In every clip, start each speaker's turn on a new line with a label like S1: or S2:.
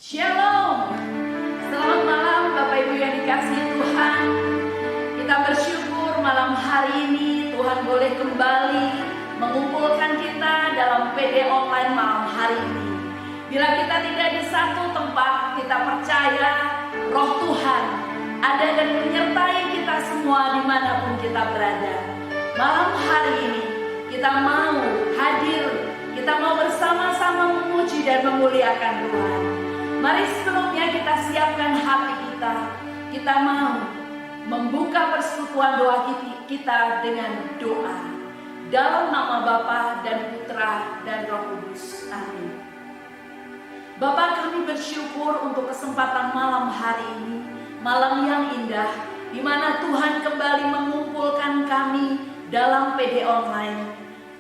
S1: Shalom. Selamat malam Bapak Ibu yang dikasihi Tuhan. Kita bersyukur malam hari ini Tuhan boleh kembali mengumpulkan kita dalam PD online malam hari ini. Bila kita tidak di satu tempat, kita percaya Roh Tuhan ada dan menyertai kita semua dimanapun kita berada. Malam hari ini kita mau hadir, kita mau bersama-sama memuji dan memuliakan Tuhan. Mari sebelumnya kita siapkan hati kita. Kita mau membuka persekutuan doa kita dengan doa. Dalam nama Bapa dan Putra dan Roh Kudus. Amin. Bapa, kami bersyukur untuk kesempatan malam hari ini. Malam yang indah, di mana Tuhan kembali mengumpulkan kami dalam PD online.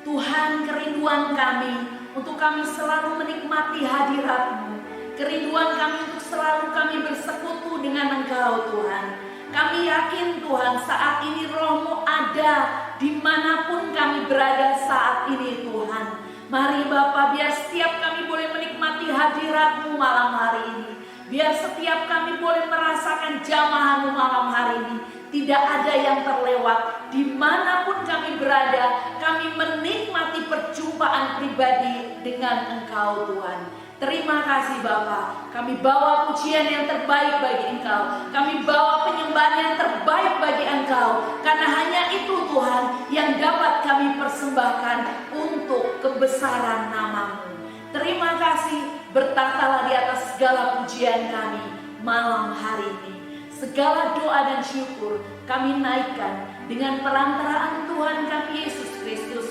S1: Tuhan, kerinduan kami untuk kami selalu menikmati hadirat-Mu. Kerinduan kami untuk selalu kami bersekutu dengan Engkau Tuhan. Kami yakin Tuhan saat ini Roh-Mu ada dimanapun kami berada saat ini Tuhan. Mari Bapa, biar setiap kami boleh menikmati hadirat-Mu malam hari ini. Biar setiap kami boleh merasakan jamahan-Mu malam hari ini. Tidak ada yang terlewat. Dimanapun kami berada, kami menikmati perjumpaan pribadi dengan Engkau Tuhan. Terima kasih Bapa, kami bawa pujian yang terbaik bagi Engkau. Kami bawa penyembahan yang terbaik bagi Engkau. Karena hanya itu Tuhan yang dapat kami persembahkan untuk kebesaran nama-Mu. Terima kasih, bertahtalah di atas segala pujian kami malam hari ini. Segala doa dan syukur kami naikkan dengan perantaraan Tuhan kami Yesus Kristus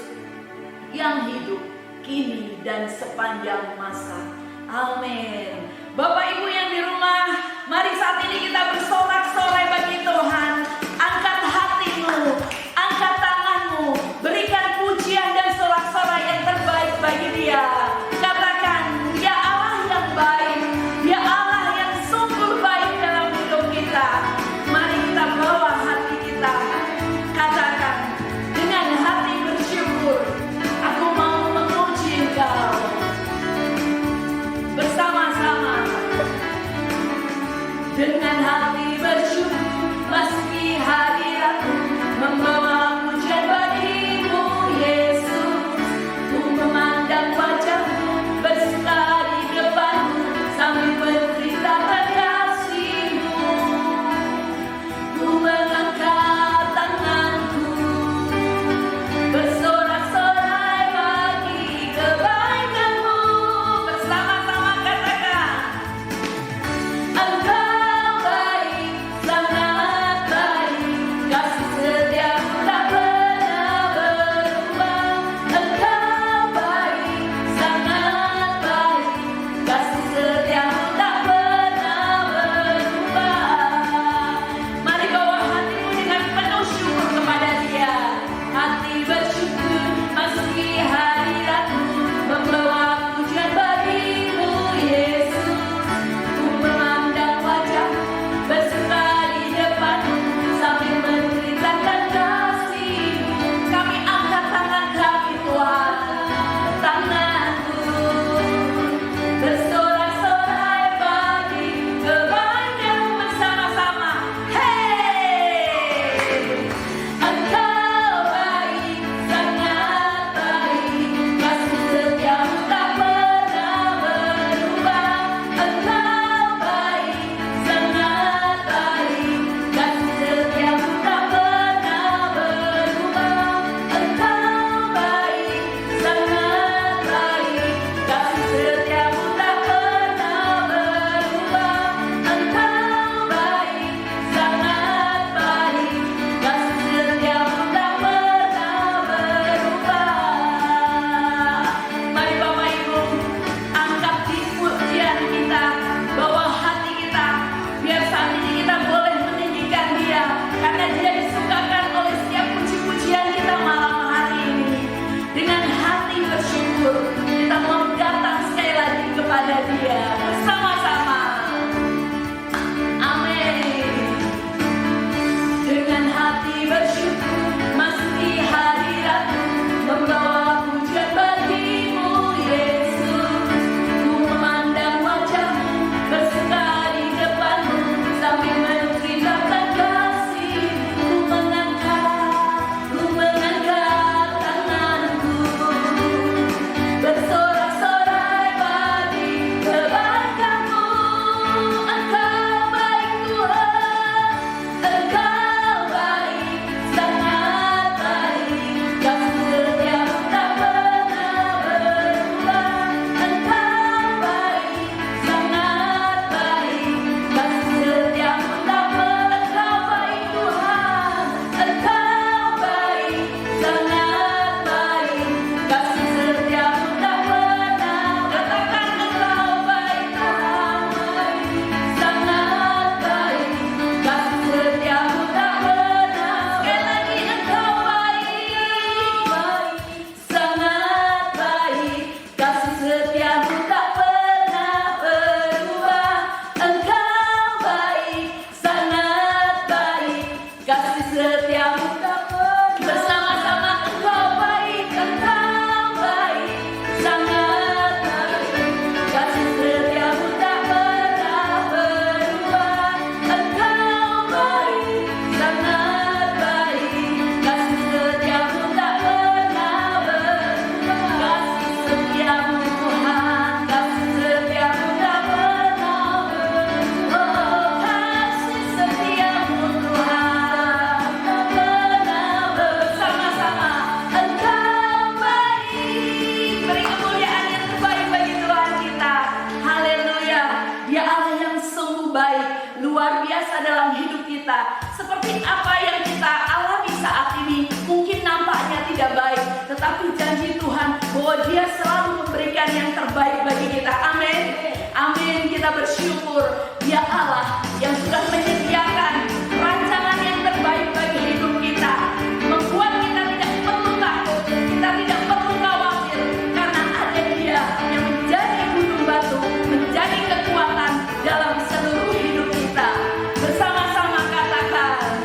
S1: yang hidup kini dan sepanjang masa. Amin. Bapak Ibu yang di rumah, mari saat ini kita bersorak-sorai bagi Tuhan. Angkat hatimu, angkat tanganmu, berikan pujian dan sorak-sorai yang terbaik bagi Dia. Katakan, Dia Allah yang baik, Dia Allah yang sungguh baik dalam hidup kita. Mari kita bawa hati kita. Katakan dengan hati bersyukur, aku mau memuji Engkau. Bersama-sama dengan hati bersyukur, masih dalam hidup kita. Seperti apa yang kita alami saat ini, mungkin nampaknya tidak baik, tetapi janji Tuhan bahwa Dia selalu memberikan yang terbaik bagi kita. Amin. Amin. Kita bersyukur Dia Allah yang sudah menyediakan rancangan yang terbaik bagi hidup kita, membuat kita tidak perlu takut, kita tidak perlu khawatir, karena ada Dia yang menjadi gunung batu, menjadi kekuatan dalam seluruh hidup kita. Bersama-sama katakan,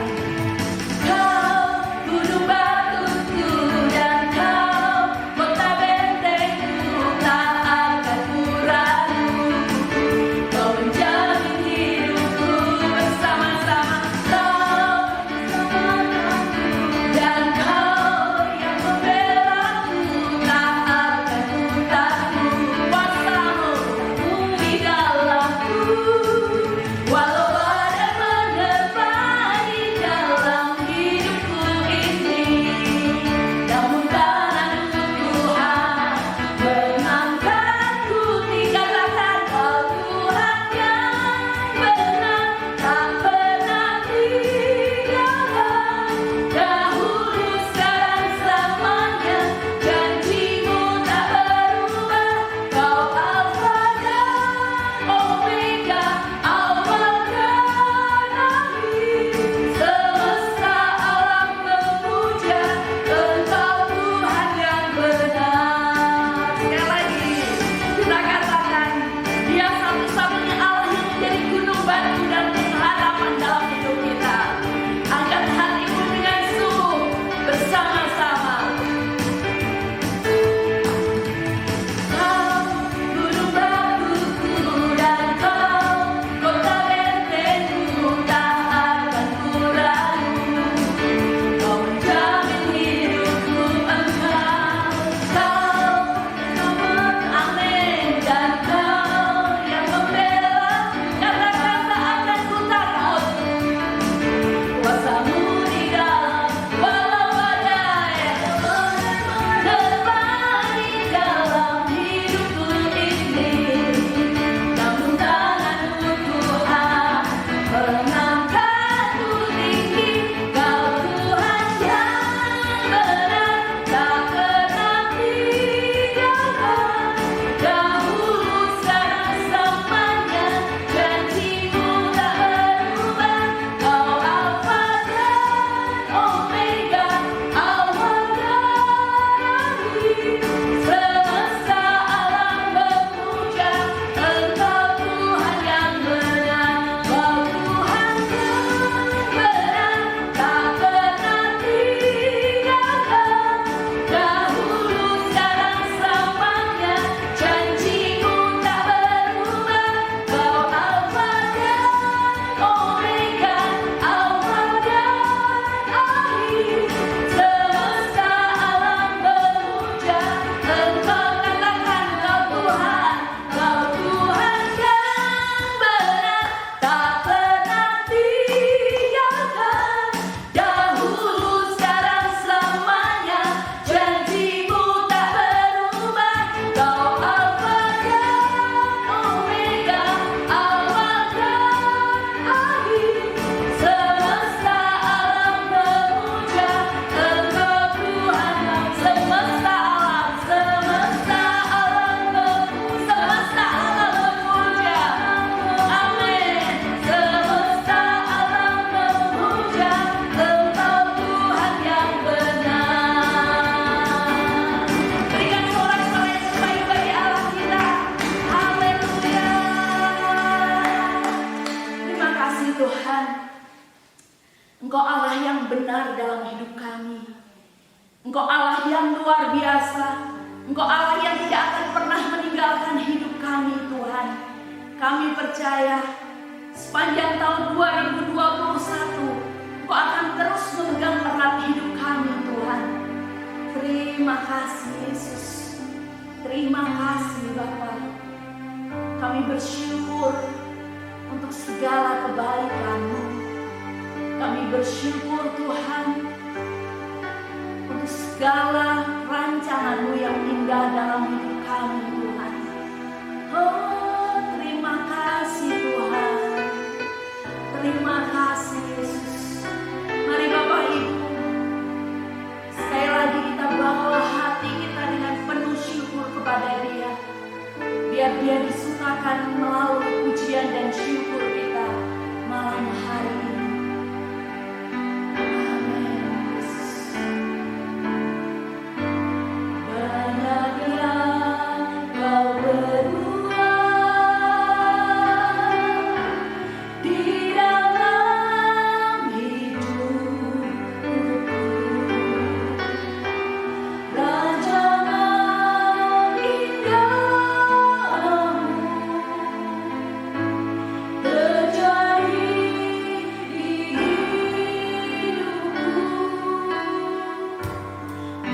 S1: Kau gunung batuku dan Kau kota bentengku, tak akan ku ragu. Kau menjamin hidupku, bersama-sama Kau dan Kau yang membelaku, tak akan ku takut. Kuasa-Mu di dalamku, walau badai menerpa di dalam hidupku ini, namun tanganmu Tuhan mengangkatku. Dikatakan Kau Tuhan yang benar, tak pernah tinggalkan. Dahulu, sekarang, selamanya, janji-Mu tak berubah. Kau Alfa dan Omega, awal dan akhir. Semesta alam memuja Engkau Tuhan yang benar. Sekali lagi kita katakan, Dia satu-satunya Allah yang menjadi gunung batu dan pengharapan dalam hidup kita. Angkat hatimu dengan sungguh, bersama-sama. Kau gunung batuku dan Kau kota bentengku, tak akan ku ragu. Kau menjamin hidupku, Kau amin, dan Kau yang membela. Katakan tak akan ku takut. Kuasa-Mu di dalam, walau badai menerpa di dalam hidupku ini, namun tangan-Mu Tuhan mengangkatku tinggi. Kau Tuhan yang benar, tak pernah tinggalkan. Dahulu, sekarang, selamanya, janji-Mu tak berubah. Kau Alfa dan Omega, awal dan akhir. Semesta alam memuja Engkau Tuhan yang benar. Kau Tuhan yang benar, tak pernah tinggalkan. Dahulu, sekarang, selamanya, janji-Mu tak berubah. Kau Alfa dan Omega, awal dan akhir. Semesta alam memuja Engkau. Katakan, Kau Tuhan, Kau Tuhan yang benar, tak pernah tinggalkan. Dahulu, sekarang, selamanya, janji-Mu tak berubah. Kau Alfa dan Omega, awal dan akhir. Semesta alam memuja Engkau Tuhan. Semesta alam, semesta alam memuja. Amin. Semesta alam memuja Engkau Tuhan yang benar. Berikan sorak-sorai yang terbaik bagi Allah kita. Haleluya. Terima kasih Tuhan. Engkau Allah yang benar dalam hidup kami. Engkau Allah yang luar biasa. Engkau Allah yang tidak akan pernah meninggalkan hidup kami Tuhan. Kami percaya sepanjang tahun 2021 Engkau akan terus memegang erat hidup kami Tuhan. Terima kasih Yesus. Terima kasih Bapa. Kami bersyukur untuk segala kebaikan-Mu. Kami bersyukur Tuhan untuk segala rancangan-Mu yang indah dalam hidup kami Tuhan. Oh, terima kasih Tuhan. Terima kasih Biar Dia disukakan melalui pujian dan syukur kita malam hari ini. Amin. Banyak yang Kau berbuat di dalam hidupku. Rancangan indahmu terjadi di hidupku.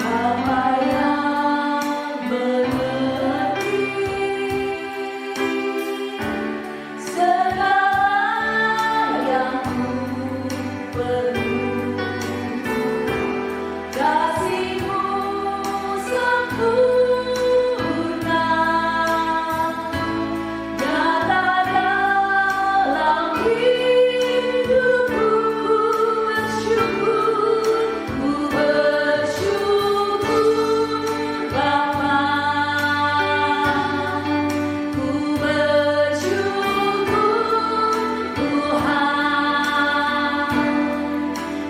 S1: Bapa yang mengerti segala yang ku perlu, kasih-Mu sempurna nyata dalam hidupku. Ku bersyukur Bapa, ku bersyukur Tuhan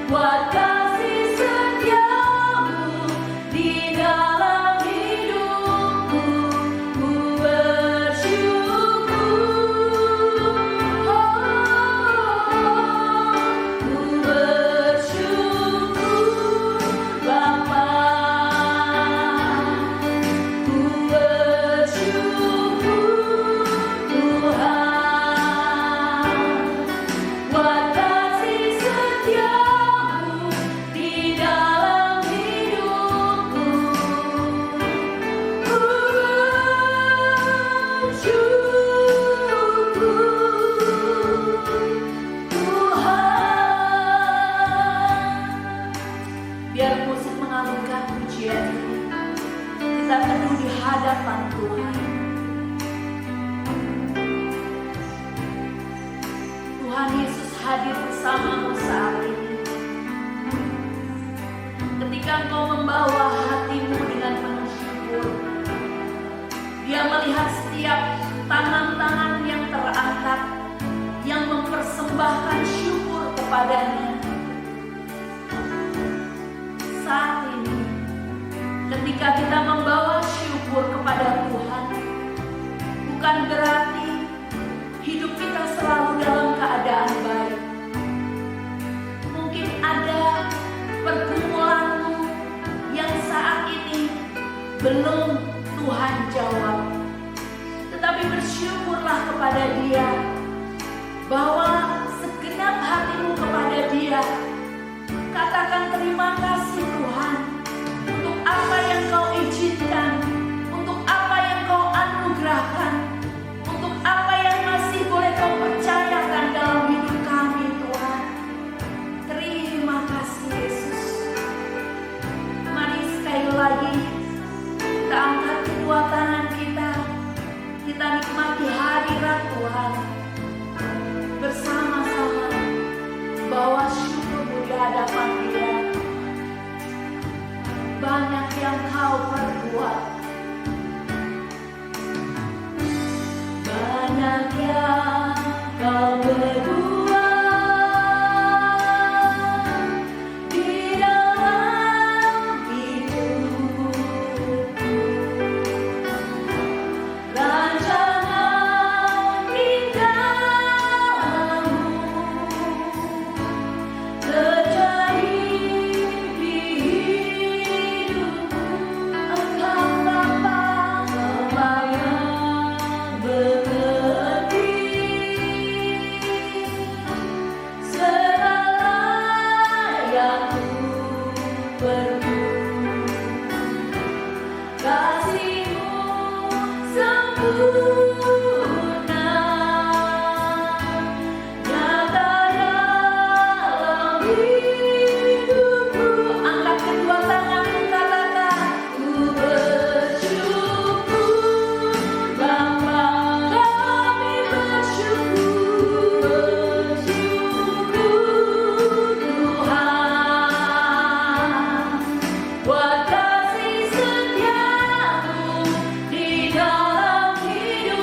S1: buat kasih setia-Mu di dalam hidupku. Ku bersyukur, ku bersyukur Bapa, ku bersyukur Tuhan buat kasih setia-Mu di dalam hidupku. Ku bersyukur Tuhan. Biar musik mengalunkan pujian ini, kita teduh di hadapan Tuhan. Tuhan Yesus hadir bersamamu saat ini. Ketika engkau membawa hatimu dengan penuh syukur, Dia melihat setiap tangan-tangan yang terangkat, yang mempersembahkan syukur kepadanya. Saat ini, ketika kita membawa syukur kepada Tuhan, bukan berarti hidup kita selalu dalam keadaan baik. Mungkin ada pergumulanmu yang saat ini belum Tuhan jawab. Tetapi bersyukurlah kepada Dia, bahwa segenap hatimu kepada Dia. Katakan terima kasih Tuhan untuk apa yang Kau izinkan, untuk apa yang Kau anugerahkan, untuk apa yang masih boleh Kau percayakan dalam hidup kami Tuhan. Terima kasih Yesus. Mari sekali lagi kita angkat kedua tangan kita, kita nikmati hadirat Tuhan bersama-sama, bawa syukur di hadapan Dia. Banyak yang Kau perbuat, banyak yang Kau berbuat di dalam hidupku. Rancangan indahmu terjadi di hidupku. Engkau Bapa, Bapa yang mengerti segala yang ku perlu, kasih-Mu sempurna nyata dalam hidupku. Angkat kedua tanganmu, katakan ku bersyukur Bapa, kami bersyukur Tuhan buat kasih setia-Mu di dalam hidupku.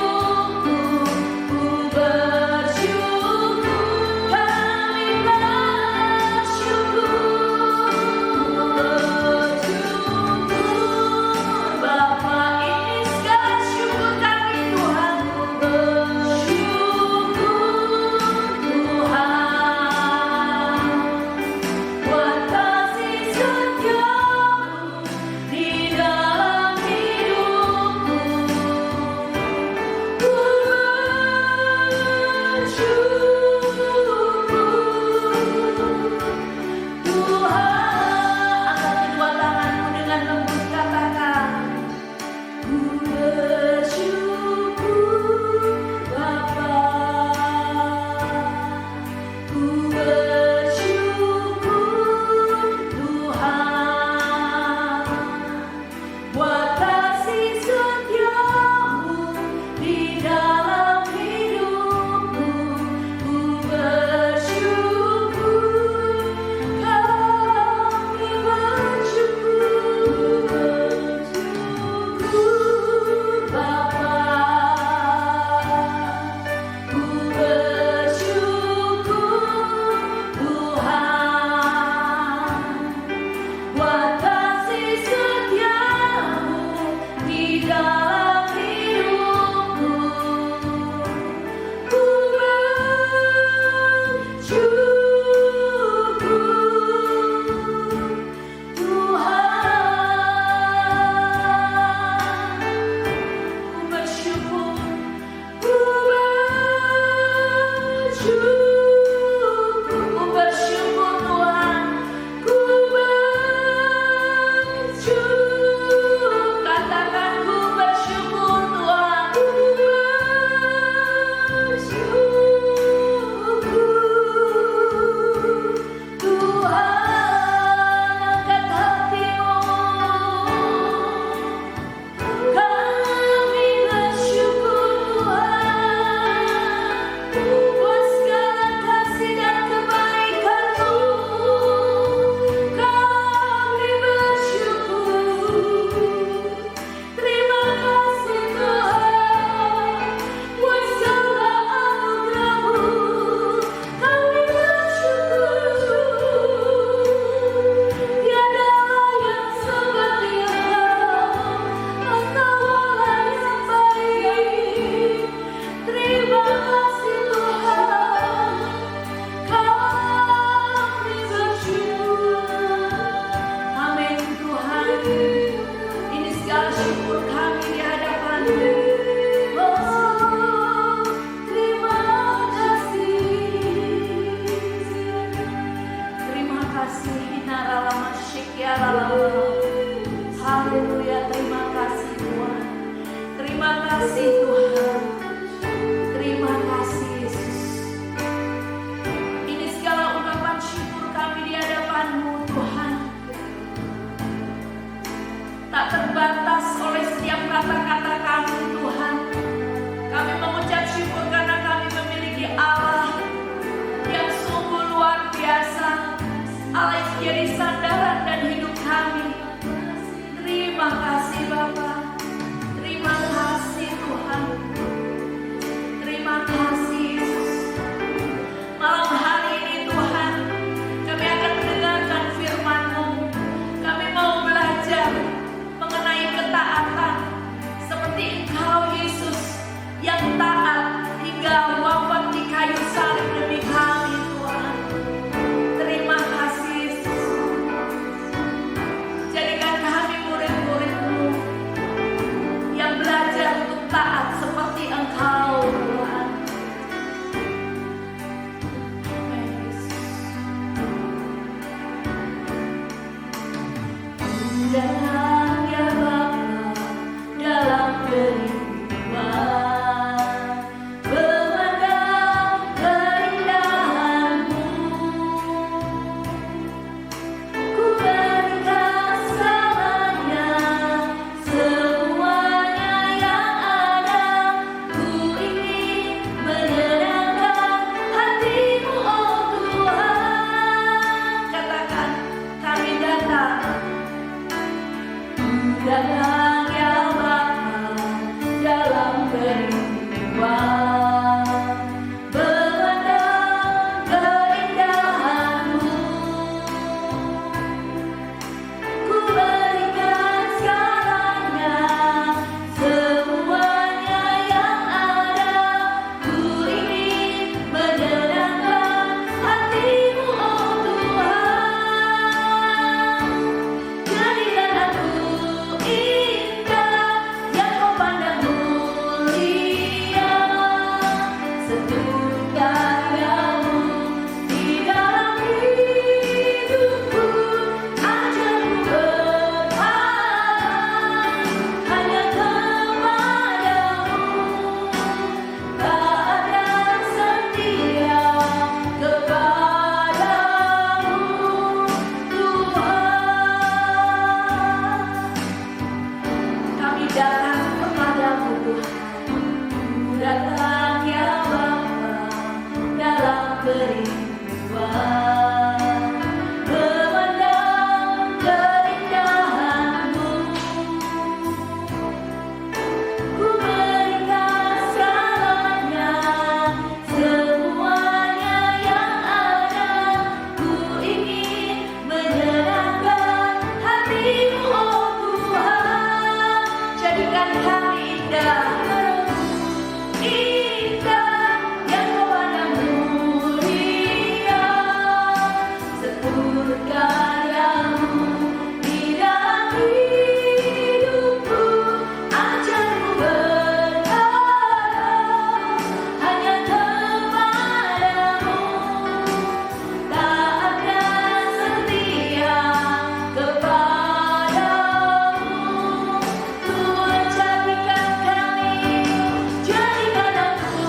S1: kasih Tuhan. Terima kasih Yesus. Ini segala ungkapan syukur kami di hadapan-Mu Tuhan. Tak terbatas oleh setiap kata-kata kami Tuhan. Kami mengucap syukur karena kami memiliki Allah yang sungguh luar biasa. Allah yang menjadi sandaran dan hidup kami. Terima kasih Bapa. Terima kasih Tuhan. Terima kasih Yesus. Malam hari ini Tuhan, kami akan mendengarkan firman-Mu. Kami mau belajar mengenai ketaatan seperti Engkau Yesus yang taat hingga wafat di kayu salib demi kami Tuhan. Terima kasih Yesus. Jadikan kami murid-murid-Mu yang belajar untuk taat seperti Engkau Tuhan. Dalam ya Bapa, dalam kerinduan, memandang keindahan-Mu, ku berikan segalanya, semuanya yang ada. Ku ingin menyenangkan hati-Mu, oh Tuhan. Katakan, kami datang. Datang ya Bapa, dalam kerinduan, memandang keindahan-Mu, ku berikan segalanya, semuanya yang ada. Ku ingin menyenangkan hati-Mu, oh Tuhan. Jadikan aku indah yang Kau pandang mulia, seluruh karya-Mu di dalam hidupku. Ajarku berharap hanya kepada-Mu, taat dan setia kepada-Mu, Tuhan. Kami datang kepada-Mu Tuhan. Datang ya Bapa, dalam kerinduan, memandang keindahan-Mu, ku berikan segalanya, semuanya yang ada. Ku ingin menyenangkan hati-Mu, oh Tuhan. Jadikan kami indah, indah yang Kau pandang mulia, seluruh karya-Mu di dalam hidupku. Ajarku berharap hanya kepada-Mu, taat dan setia kepada-Mu. Tuhan, jadikan kami, jadikan aku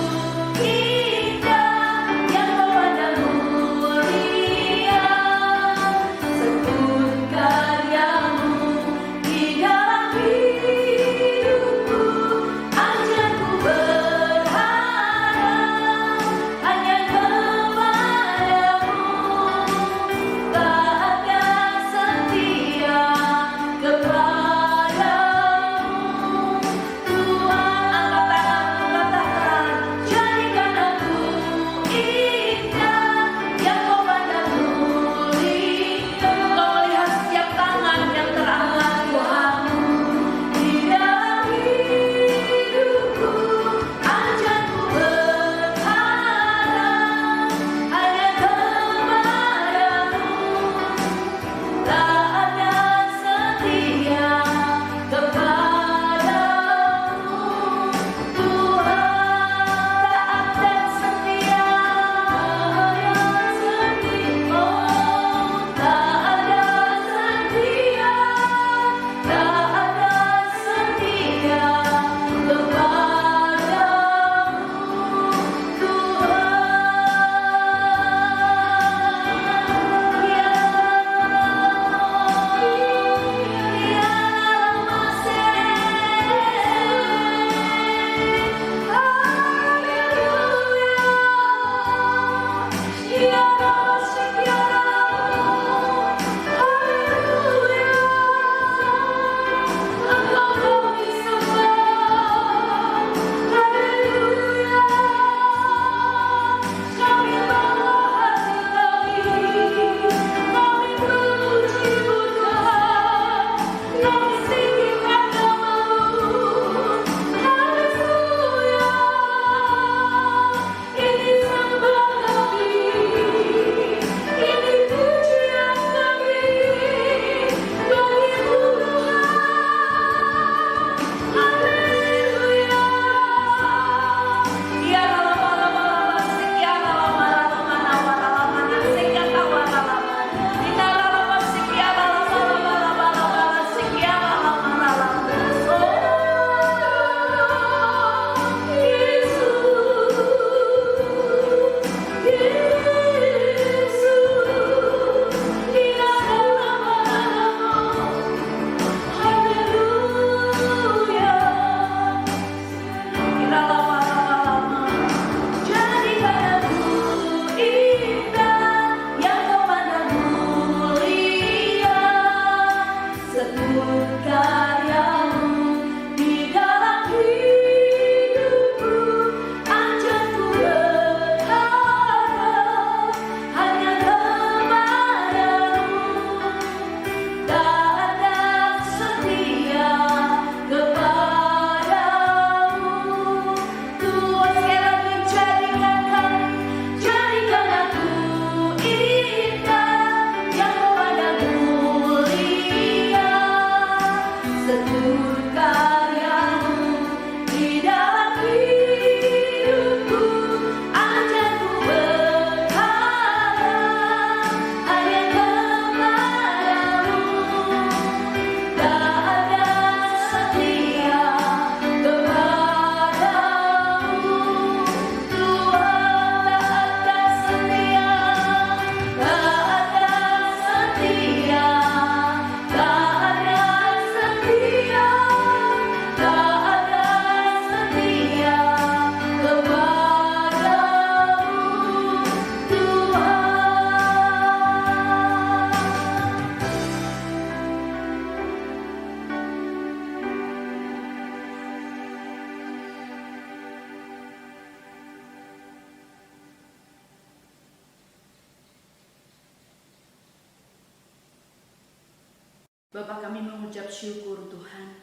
S1: Bapa, kami mengucap syukur Tuhan,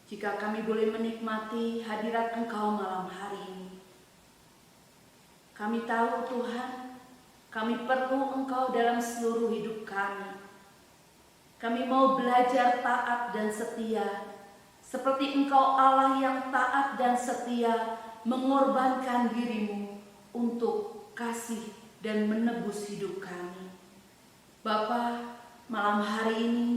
S1: jika kami boleh menikmati hadirat Engkau malam hari ini. Kami tahu Tuhan, kami perlu Engkau dalam seluruh hidup kami. Kami mau belajar taat dan setia, seperti Engkau Allah yang taat dan setia, mengorbankan dirimu untuk kasih dan menebus hidup kami. Bapa, malam hari ini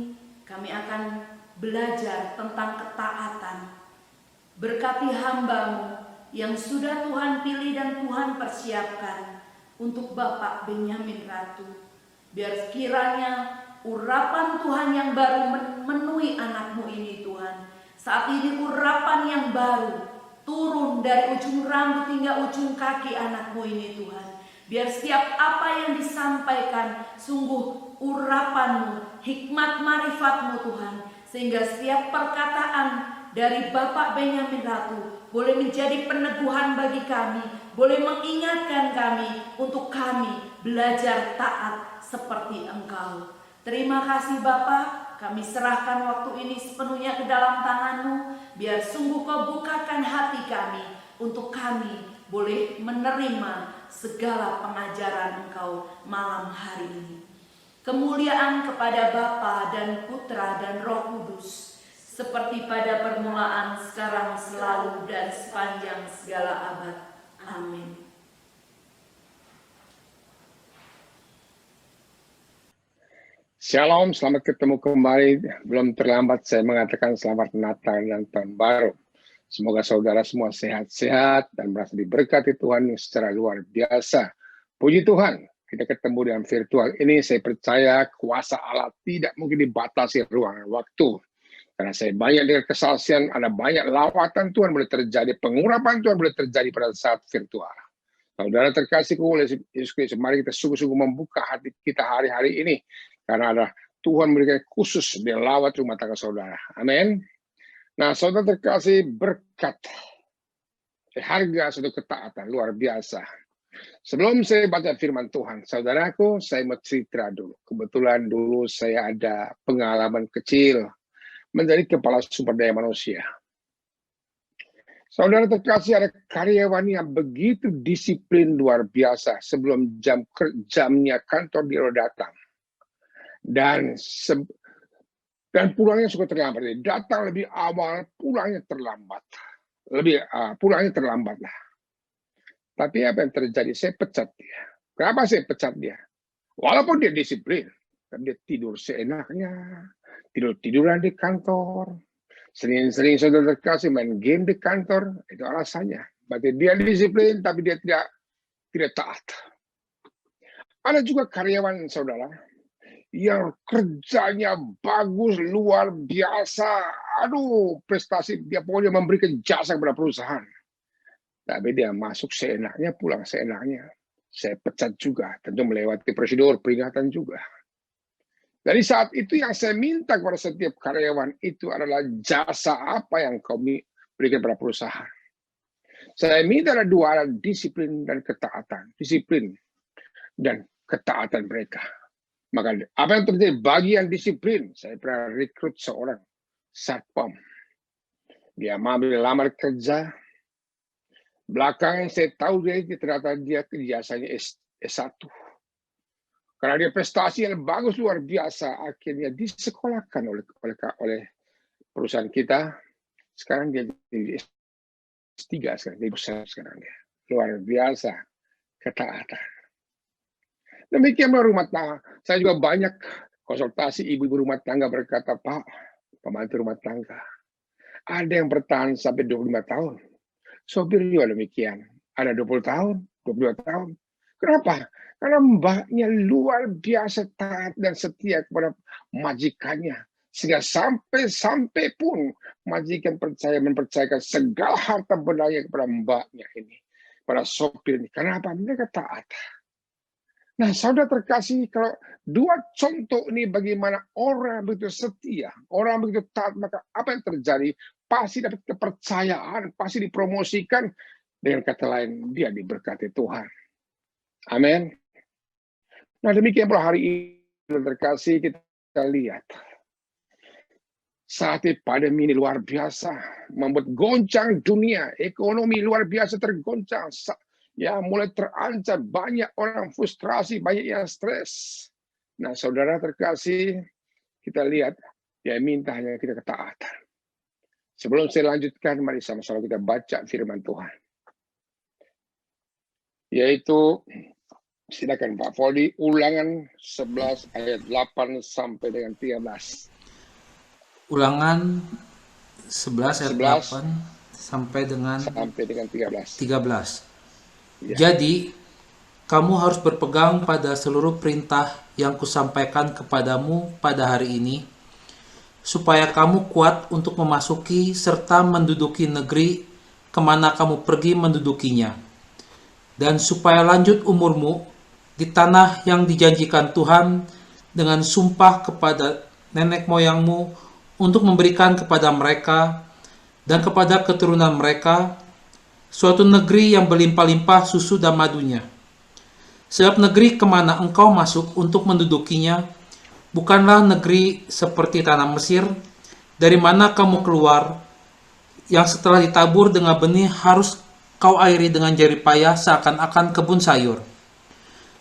S1: kami akan belajar tentang ketaatan. Berkati hamba-Mu yang sudah Tuhan pilih dan Tuhan persiapkan untuk Bapak Benyamin Ratu. Biar kiranya urapan Tuhan yang baru memenuhi anak-Mu ini Tuhan. Saat ini urapan yang baru turun dari ujung rambut hingga ujung kaki anak-Mu ini Tuhan. Biar setiap apa yang disampaikan sungguh urapan-Mu, hikmat marifat-Mu Tuhan. Sehingga setiap perkataan dari Bapak Benyamin Ratu boleh menjadi peneguhan bagi kami, boleh mengingatkan kami untuk kami belajar taat seperti Engkau. Terima kasih Bapak, kami serahkan waktu ini sepenuhnya ke dalam tangan-Mu, biar sungguh Kau bukakan hati kami untuk kami boleh menerima segala pengajaran Engkau malam hari ini. Kemuliaan kepada Bapa dan Putra dan Roh Kudus, seperti pada permulaan, sekarang, selalu, dan sepanjang segala abad. Amin.
S2: Shalom, selamat ketemu kembali. Belum terlambat saya mengatakan selamat Natal dan Tahun Baru. Semoga saudara semua sehat-sehat dan merasa diberkati Tuhan secara luar biasa. Puji Tuhan, kita ketemu dengan virtual ini. Saya percaya kuasa Allah tidak mungkin dibatasi ruang waktu. Karena saya banyak dengar kesaksian, ada banyak lawatan Tuhan boleh terjadi, pengurapan Tuhan boleh terjadi pada saat virtual. Saudara terkasihku oleh Yesus Kristus, mari kita sungguh-sungguh membuka hati kita hari-hari ini. Karena ada Tuhan memberikan khusus di lawat rumah tangga saudara. Amin. Nah, saudara terkasih, berkat harga suatu ketaatan luar biasa. Sebelum saya baca firman Tuhan, saudaraku, saya mau cerita dulu. Kebetulan dulu saya ada pengalaman kecil menjadi kepala sumber daya manusia. Saudara terkasih, ada karyawan yang begitu disiplin luar biasa sebelum jamnya kantor dia datang. Dan pulangnya suka terlambat. Datang lebih awal, pulangnya terlambat. Pulangnya terlambat lah. Tapi apa yang terjadi? Saya pecat dia. Kenapa saya pecat dia? Walaupun dia disiplin, tapi dia tidur seenaknya, tiduran di kantor. Sering-sering saudara terkasih main game di kantor, itu alasannya. Berarti dia disiplin, tapi dia tidak taat. Ada juga karyawan saudara yang kerjanya bagus, luar biasa. Aduh, prestasi dia pokoknya memberikan jasa kepada perusahaan. Tapi dia masuk seenaknya, pulang seenaknya. Saya pecat juga, tentu melewati prosedur peringatan juga. Dari saat itu yang saya minta kepada setiap karyawan itu adalah jasa apa yang kau berikan pada perusahaan. Saya minta ada dua, ada disiplin dan ketaatan. Disiplin dan ketaatan mereka. Maka apa yang terjadi bagi yang disiplin, saya pernah rekrut seorang satpam. Dia mengambil lamar kerja. Belakangan saya tahu ternyata dia jasanya S1. Karena dia prestasi yang bagus luar biasa, akhirnya disekolahkan oleh perusahaan kita. Sekarang dia jadi S3 sekarang, jadi besar sekarang dia. Luar biasa ketaatan. Demikian rumah tangga. Saya juga banyak konsultasi ibu-ibu rumah tangga berkata, Pak, pembantu rumah tangga, ada yang bertahan sampai 25 tahun. Sopir juga demikian. Ada 20 tahun, 22 tahun. Kenapa? Karena mbaknya luar biasa taat dan setia kepada majikannya. Sehingga sampai pun majikan mempercayakan segala harta bendanya kepada mbaknya ini. Pada sopir ini. Kenapa? Mereka taat. Nah, saudara terkasih, kalau dua contoh ini bagaimana orang begitu setia, orang begitu taat, maka apa yang terjadi? Pasti dapat kepercayaan, pasti dipromosikan. Dengan kata lain, dia diberkati Tuhan. Amin. Nah, demikian pula hari ini terkasih kita lihat. Saat pandemi ini luar biasa, membuat goncang dunia, ekonomi luar biasa tergoncang. Ya, mulai terancam, banyak orang frustrasi, banyak yang stres. Nah, saudara terkasih, kita lihat, dia minta hanya kita ketaatan. Sebelum saya lanjutkan, mari sama-sama kita baca firman Tuhan. Yaitu, silakan Pak Foli, Ulangan 11 ayat 8 sampai dengan 13.
S3: Ulangan 11 ayat
S2: 11
S3: 8 sampai dengan
S2: 13. Ya.
S3: Jadi, kamu harus berpegang pada seluruh perintah yang kusampaikan kepadamu pada hari ini, supaya kamu kuat untuk memasuki serta menduduki negeri kemana kamu pergi mendudukinya, dan supaya lanjut umurmu di tanah yang dijanjikan Tuhan dengan sumpah kepada nenek moyangmu untuk memberikan kepada mereka dan kepada keturunan mereka suatu negeri yang berlimpah-limpah susu dan madunya. Sebab negeri kemana engkau masuk untuk mendudukinya bukanlah negeri seperti tanah Mesir, dari mana kamu keluar, yang setelah ditabur dengan benih harus kau airi dengan jerih payah seakan-akan kebun sayur.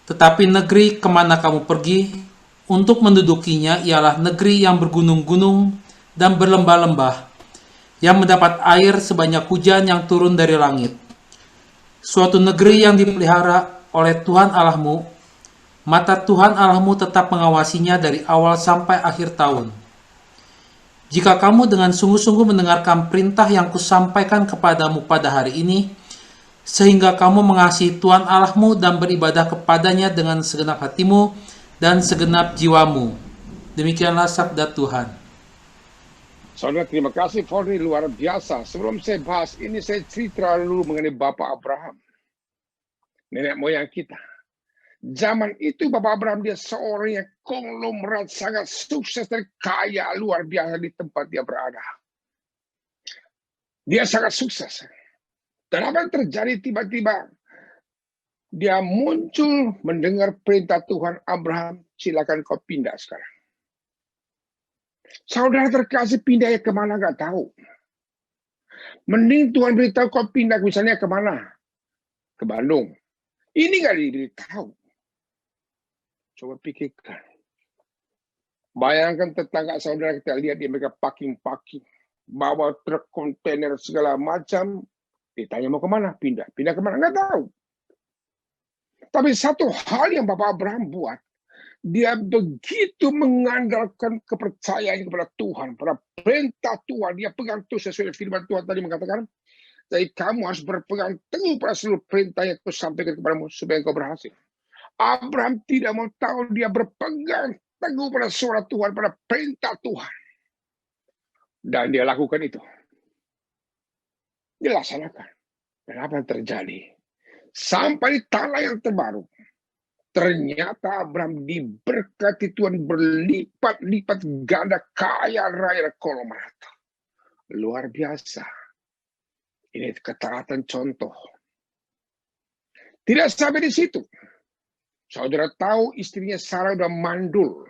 S3: Tetapi negeri kemana kamu pergi untuk mendudukinya ialah negeri yang bergunung-gunung dan berlembah-lembah, yang mendapat air sebanyak hujan yang turun dari langit. Suatu negeri yang dipelihara oleh Tuhan Allahmu, mata Tuhan Allahmu tetap mengawasinya dari awal sampai akhir tahun. Jika kamu dengan sungguh-sungguh mendengarkan perintah yang kusampaikan kepadamu pada hari ini, sehingga kamu mengasihi Tuhan Allahmu dan beribadah kepadanya dengan segenap hatimu dan segenap jiwamu. Demikianlah sabda Tuhan.
S2: Saudara, terima kasih Fori, luar biasa. Sebelum saya bahas ini, saya cerita dulu mengenai Bapak Abraham, nenek moyang kita. Zaman itu Bapak Abraham dia seorang yang konglomerat, sangat sukses dan kaya luar biasa di tempat dia berada. Dia sangat sukses. Dan apa yang terjadi tiba-tiba? Dia muncul mendengar perintah Tuhan, Abraham, silakan kau pindah sekarang. Saudara terkasih, pindahnya kemana nggak tahu. Mending Tuhan beritahu kau pindah misalnya kemana? Ke Bandung. Ini nggak diberitahu. Coba pikirkan. Bayangkan tetangga saudara kita lihat dia mereka packing, bawa truk kontainer segala macam. Ditanya mau kemana? Pindah kemana? Nggak tahu. Tapi satu hal yang Bapak Abraham buat, dia begitu mengandalkan kepercayaan kepada Tuhan, pada perintah Tuhan. Dia pegang itu sesuai firman Tuhan tadi mengatakan, jadi kamu harus berpegang teguh pada seluruh perintah yang kusampaikan kepadamu supaya engkau berhasil. Abraham tidak mau tahu, dia berpegang teguh pada suara Tuhan, pada perintah Tuhan. Dan dia lakukan itu. Dilaksanakan. Dan apa yang terjadi? Sampai di tanah yang terbaru. Ternyata Abraham diberkati Tuhan berlipat-lipat ganda, kaya raya konglomerat. Luar biasa. Ini ketaatan contoh. Tidak sampai di situ. Saudara tahu istrinya Sarah udah mandul.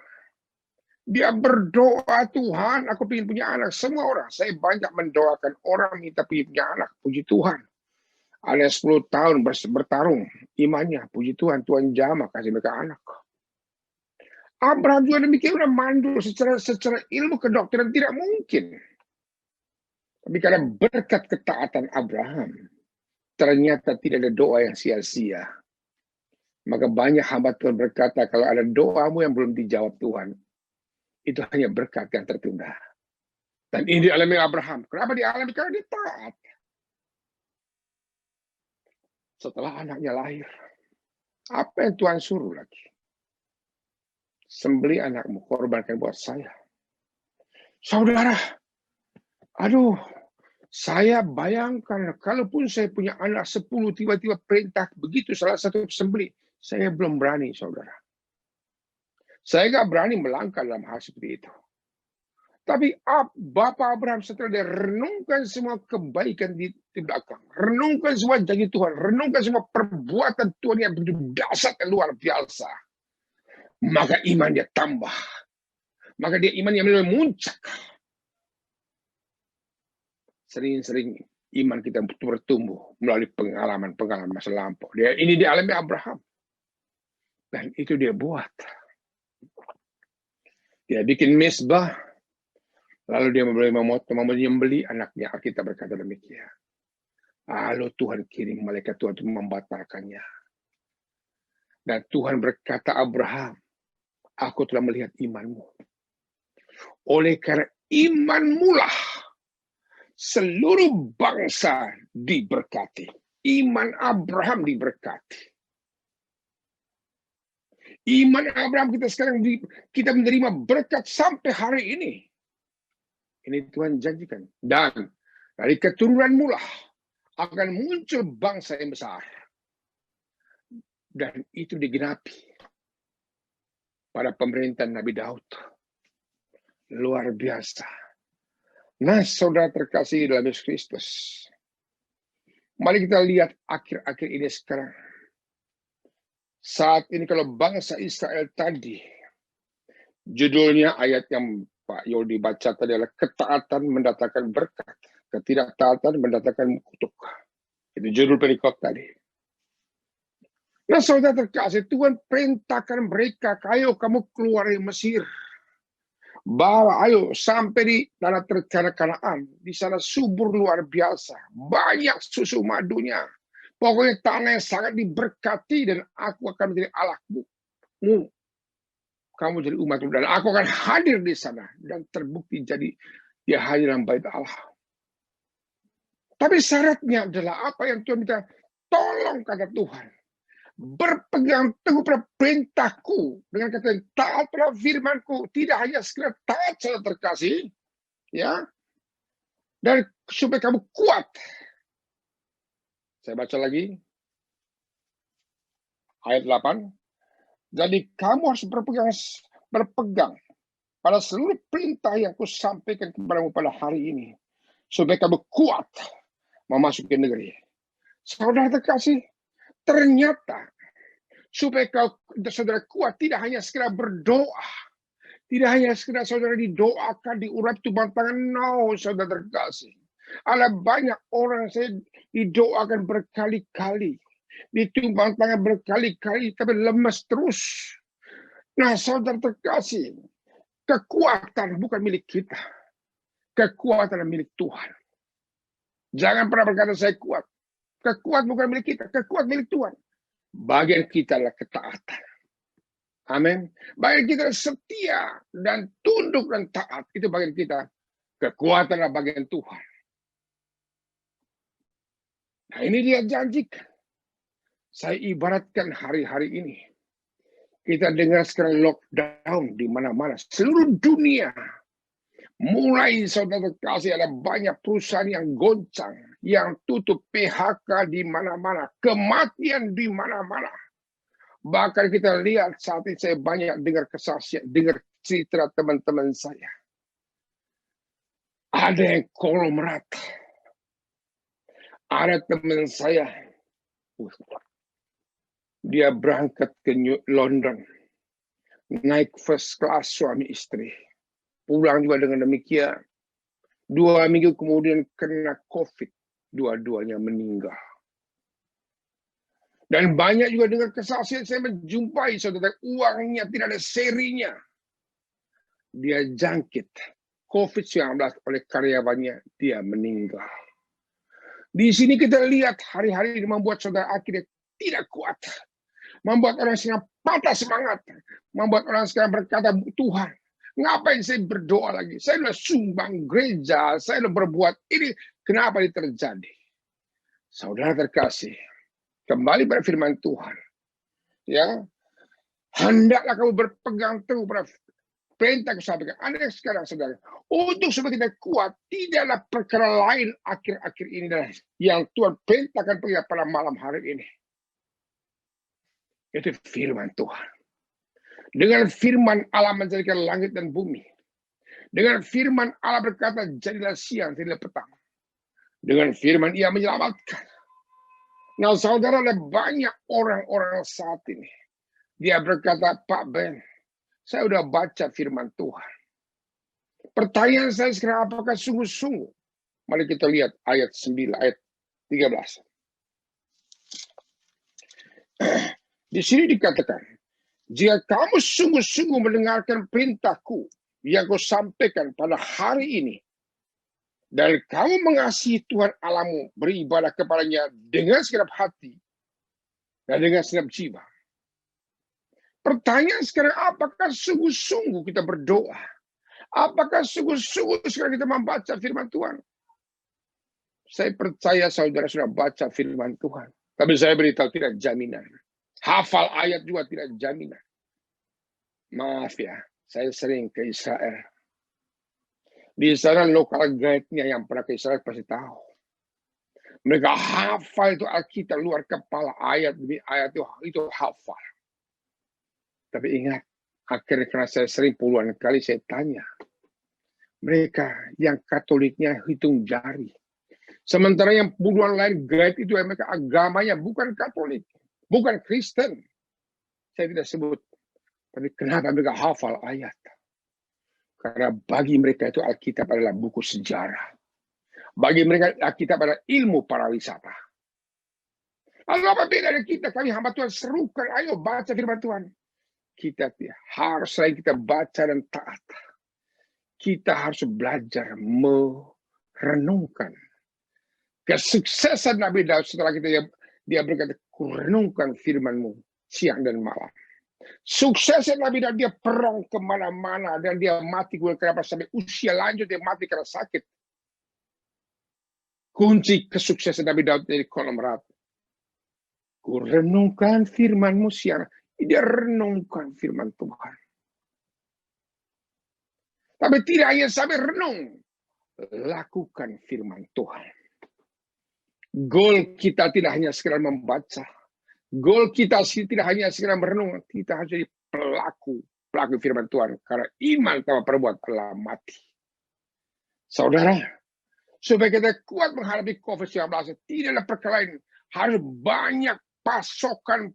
S2: Dia berdoa, Tuhan aku ingin punya anak. Semua orang, saya banyak mendoakan orang minta punya anak. Puji Tuhan. Ada 10 tahun bertarung imannya. Puji Tuhan, Tuhan jamah kasih mereka anak. Abraham juga demikian, udah mandul secara ilmu kedokteran tidak mungkin. Tapi karena berkat ketaatan Abraham, ternyata tidak ada doa yang sia-sia. Maka banyak hamba Tuhan berkata, kalau ada doamu yang belum dijawab Tuhan, itu hanya berkat yang tertunda. Dan ini dialami Abraham. Kenapa dialami? Karena dia taat. Setelah anaknya lahir, apa yang Tuhan suruh lagi? Sembelih anakmu, korbankan buat saya. Saudara, aduh, saya bayangkan, kalaupun saya punya anak 10, tiba-tiba perintah begitu salah satu sembelih, saya belum berani, saudara. Saya nggak berani melangkah dalam hal seperti itu. Tapi Bapak Abraham setelah dia renungkan semua kebaikan di belakang, renungkan semua janji Tuhan, renungkan semua perbuatan Tuhan yang begitu dahsyat dan luar biasa, maka iman dia tambah. Maka dia iman yang muncak. sering-sering iman kita bertumbuh melalui pengalaman-pengalaman masa lampau. Ini dialami Abraham. Dan itu dia buat. Dia bikin mezbah, lalu dia menyembeli anaknya. Alkitab berkata demikian. Lalu Tuhan kirim malaikat Tuhan untuk membatalkannya. Dan Tuhan berkata, Abraham, aku telah melihat imanmu. Oleh karena imanmu lah seluruh bangsa diberkati. Iman Abraham diberkati. Iman Abraham kita menerima berkat sampai hari ini. Ini Tuhan janjikan. Dan dari keturunanmu lah akan muncul bangsa yang besar. Dan itu digenapi pada pemerintahan Nabi Daud. Luar biasa. Nah, saudara terkasih dalam Yesus Kristus. Mari kita lihat akhir-akhir ini sekarang. Saat ini kalau bangsa Israel tadi, judulnya ayat yang Pak Yodi baca tadi adalah ketaatan mendatangkan berkat, ketidaktaatan mendatangkan kutuk. Itu judul perikop tadi. Nah, saudara terkasih, Tuhan perintahkan mereka, ayo kamu keluar dari Mesir. Bawa, ayo sampai di tanah tercana Kanaan. Di sana subur luar biasa. Banyak susu madunya. Pokoknya tanah yang sangat diberkati dan aku akan menjadi Allahmu. Kamu jadi umatku dan aku akan hadir di sana. Dan terbukti jadi dia hadir dalam bait Allah. Tapi syaratnya adalah apa yang Tuhan minta. Tolong kata Tuhan. Berpegang teguh pada perintahku. Dengan kata taat pada firmanku. Tidak hanya sekedar taat saja terkasih. Ya. Dan supaya kamu kuat. Saya baca lagi. Ayat 8. Jadi kamu harus berpegang pada seluruh perintah yang kusampaikan kepadamu pada hari ini. Supaya kamu kuat memasuki negeri. Saudara terkasih, ternyata supaya saudara kuat tidak hanya sekedar berdoa. Tidak hanya sekedar saudara didoakan, diurap tumpang tangan. No, saudara terkasih. Ada banyak orang saya didoakan berkali-kali. Ditumpang tangan berkali-kali, tapi lemas terus. Nah, saudara terkasih, kekuatan bukan milik kita. Kekuatan milik Tuhan. Jangan pernah berkata saya kuat. Kekuatan bukan milik kita, kekuatan milik Tuhan. Bagian kita adalah ketaatan. Amin. Bagian kita adalah setia dan tunduk dan taat. Itu bagian kita. Kekuatan adalah bagian Tuhan. Nah, ini dia janjikan. Saya ibaratkan hari-hari ini. Kita dengar sekarang lockdown di mana-mana. Seluruh dunia. Mulai saudara terkasih ada banyak perusahaan yang goncang. Yang tutup PHK di mana-mana. Kematian di mana-mana. Bahkan kita lihat saat ini saya banyak dengar kesaksian. Dengar cerita teman-teman saya. Ada yang konglomerat. Ada teman saya, dia berangkat ke London, naik first class suami istri, pulang juga dengan demikian. 2 minggu kemudian kena COVID, dua-duanya meninggal. Dan banyak juga dengar kesaksian saya menjumpai saudara uangnya tidak ada serinya. Dia jangkit COVID-19 oleh karyawannya, dia meninggal. Di sini kita lihat hari-hari ini membuat saudara akhirnya tidak kuat. Membuat orang sekarang patah semangat. Membuat orang sekarang berkata, Tuhan, ngapain saya berdoa lagi? Saya sudah sumbang gereja, saya sudah berbuat ini. Kenapa ini terjadi? Saudara terkasih, kembali pada firman Tuhan. Ya, hendaklah kamu berpegang teguh pada perintah kesampaian. Anda sekarang saudara, untuk supaya kita kuat, tidaklah perkara lain akhir-akhir ini yang Tuhan perintahkan pada malam hari ini. Itu firman Tuhan. Dengan firman Allah menjadikan langit dan bumi. Dengan firman Allah berkata, jadilah siang, jadilah petang. Dengan firman ia menyelamatkan. Nah saudara, ada banyak orang-orang saat ini. Dia berkata, Pak Ben, saya sudah baca firman Tuhan. Pertanyaan saya sekarang, apakah sungguh-sungguh Mari kita lihat ayat 9, ayat 13. Di sini dikatakan, jika kamu sungguh-sungguh mendengarkan perintahku yang kau sampaikan pada hari ini, dan kamu mengasihi Tuhan Allahmu, beribadah kepadanya dengan segenap hati dan dengan segenap jiwa. Pertanyaan sekarang, apakah sungguh-sungguh kita berdoa? Apakah sungguh-sungguh sekarang kita membaca firman Tuhan? Saya percaya saudara sudah baca firman Tuhan. Tapi saya beritahu tidak jaminan. Hafal ayat juga tidak jaminan. Maaf ya, saya sering ke Israel. Di sana lokal guide-nya yang pernah ke Israel pasti tahu. Mereka hafal itu Alkitab luar kepala, ayat demi ayat itu hafal. Tapi ingat, akhirnya karena saya sering puluhan kali saya tanya. Mereka yang Katoliknya hitung jari. Sementara yang puluhan lain guide itu mereka agamanya bukan Katolik. Bukan Kristen. Saya tidak sebut. Tapi kenapa mereka hafal ayat? Karena bagi mereka itu Alkitab adalah buku sejarah. Bagi mereka Alkitab adalah ilmu para wisata. Lalu apa beda dengan kita? Kami hamba Tuhan serukan, ayo baca firman Tuhan. Kita harus selain kita baca dan taat. Kita harus belajar merenungkan. Kesuksesan Nabi Daud setelah dia berkata, kurenungkan firman-Mu siang dan malam. Suksesnya Nabi Daud, dia perang kemana-mana dan dia mati kenapa sampai usia lanjut dia mati karena sakit. Kunci kesuksesan Nabi Daud dari kolom rat. Kurenungkan firman-Mu siang. Dia renungkan firman Tuhan. Tapi tidak hanya sampai renung, lakukan firman Tuhan. Goal kita tidak hanya sekedar membaca. Goal kita tidak hanya sekedar merenung. Kita harus jadi pelaku firman Tuhan. Karena iman tanpa perbuatan adalah mati. Saudara, supaya kita kuat menghadapi COVID-19, tidak ada perkara lain. Harus banyak pasokan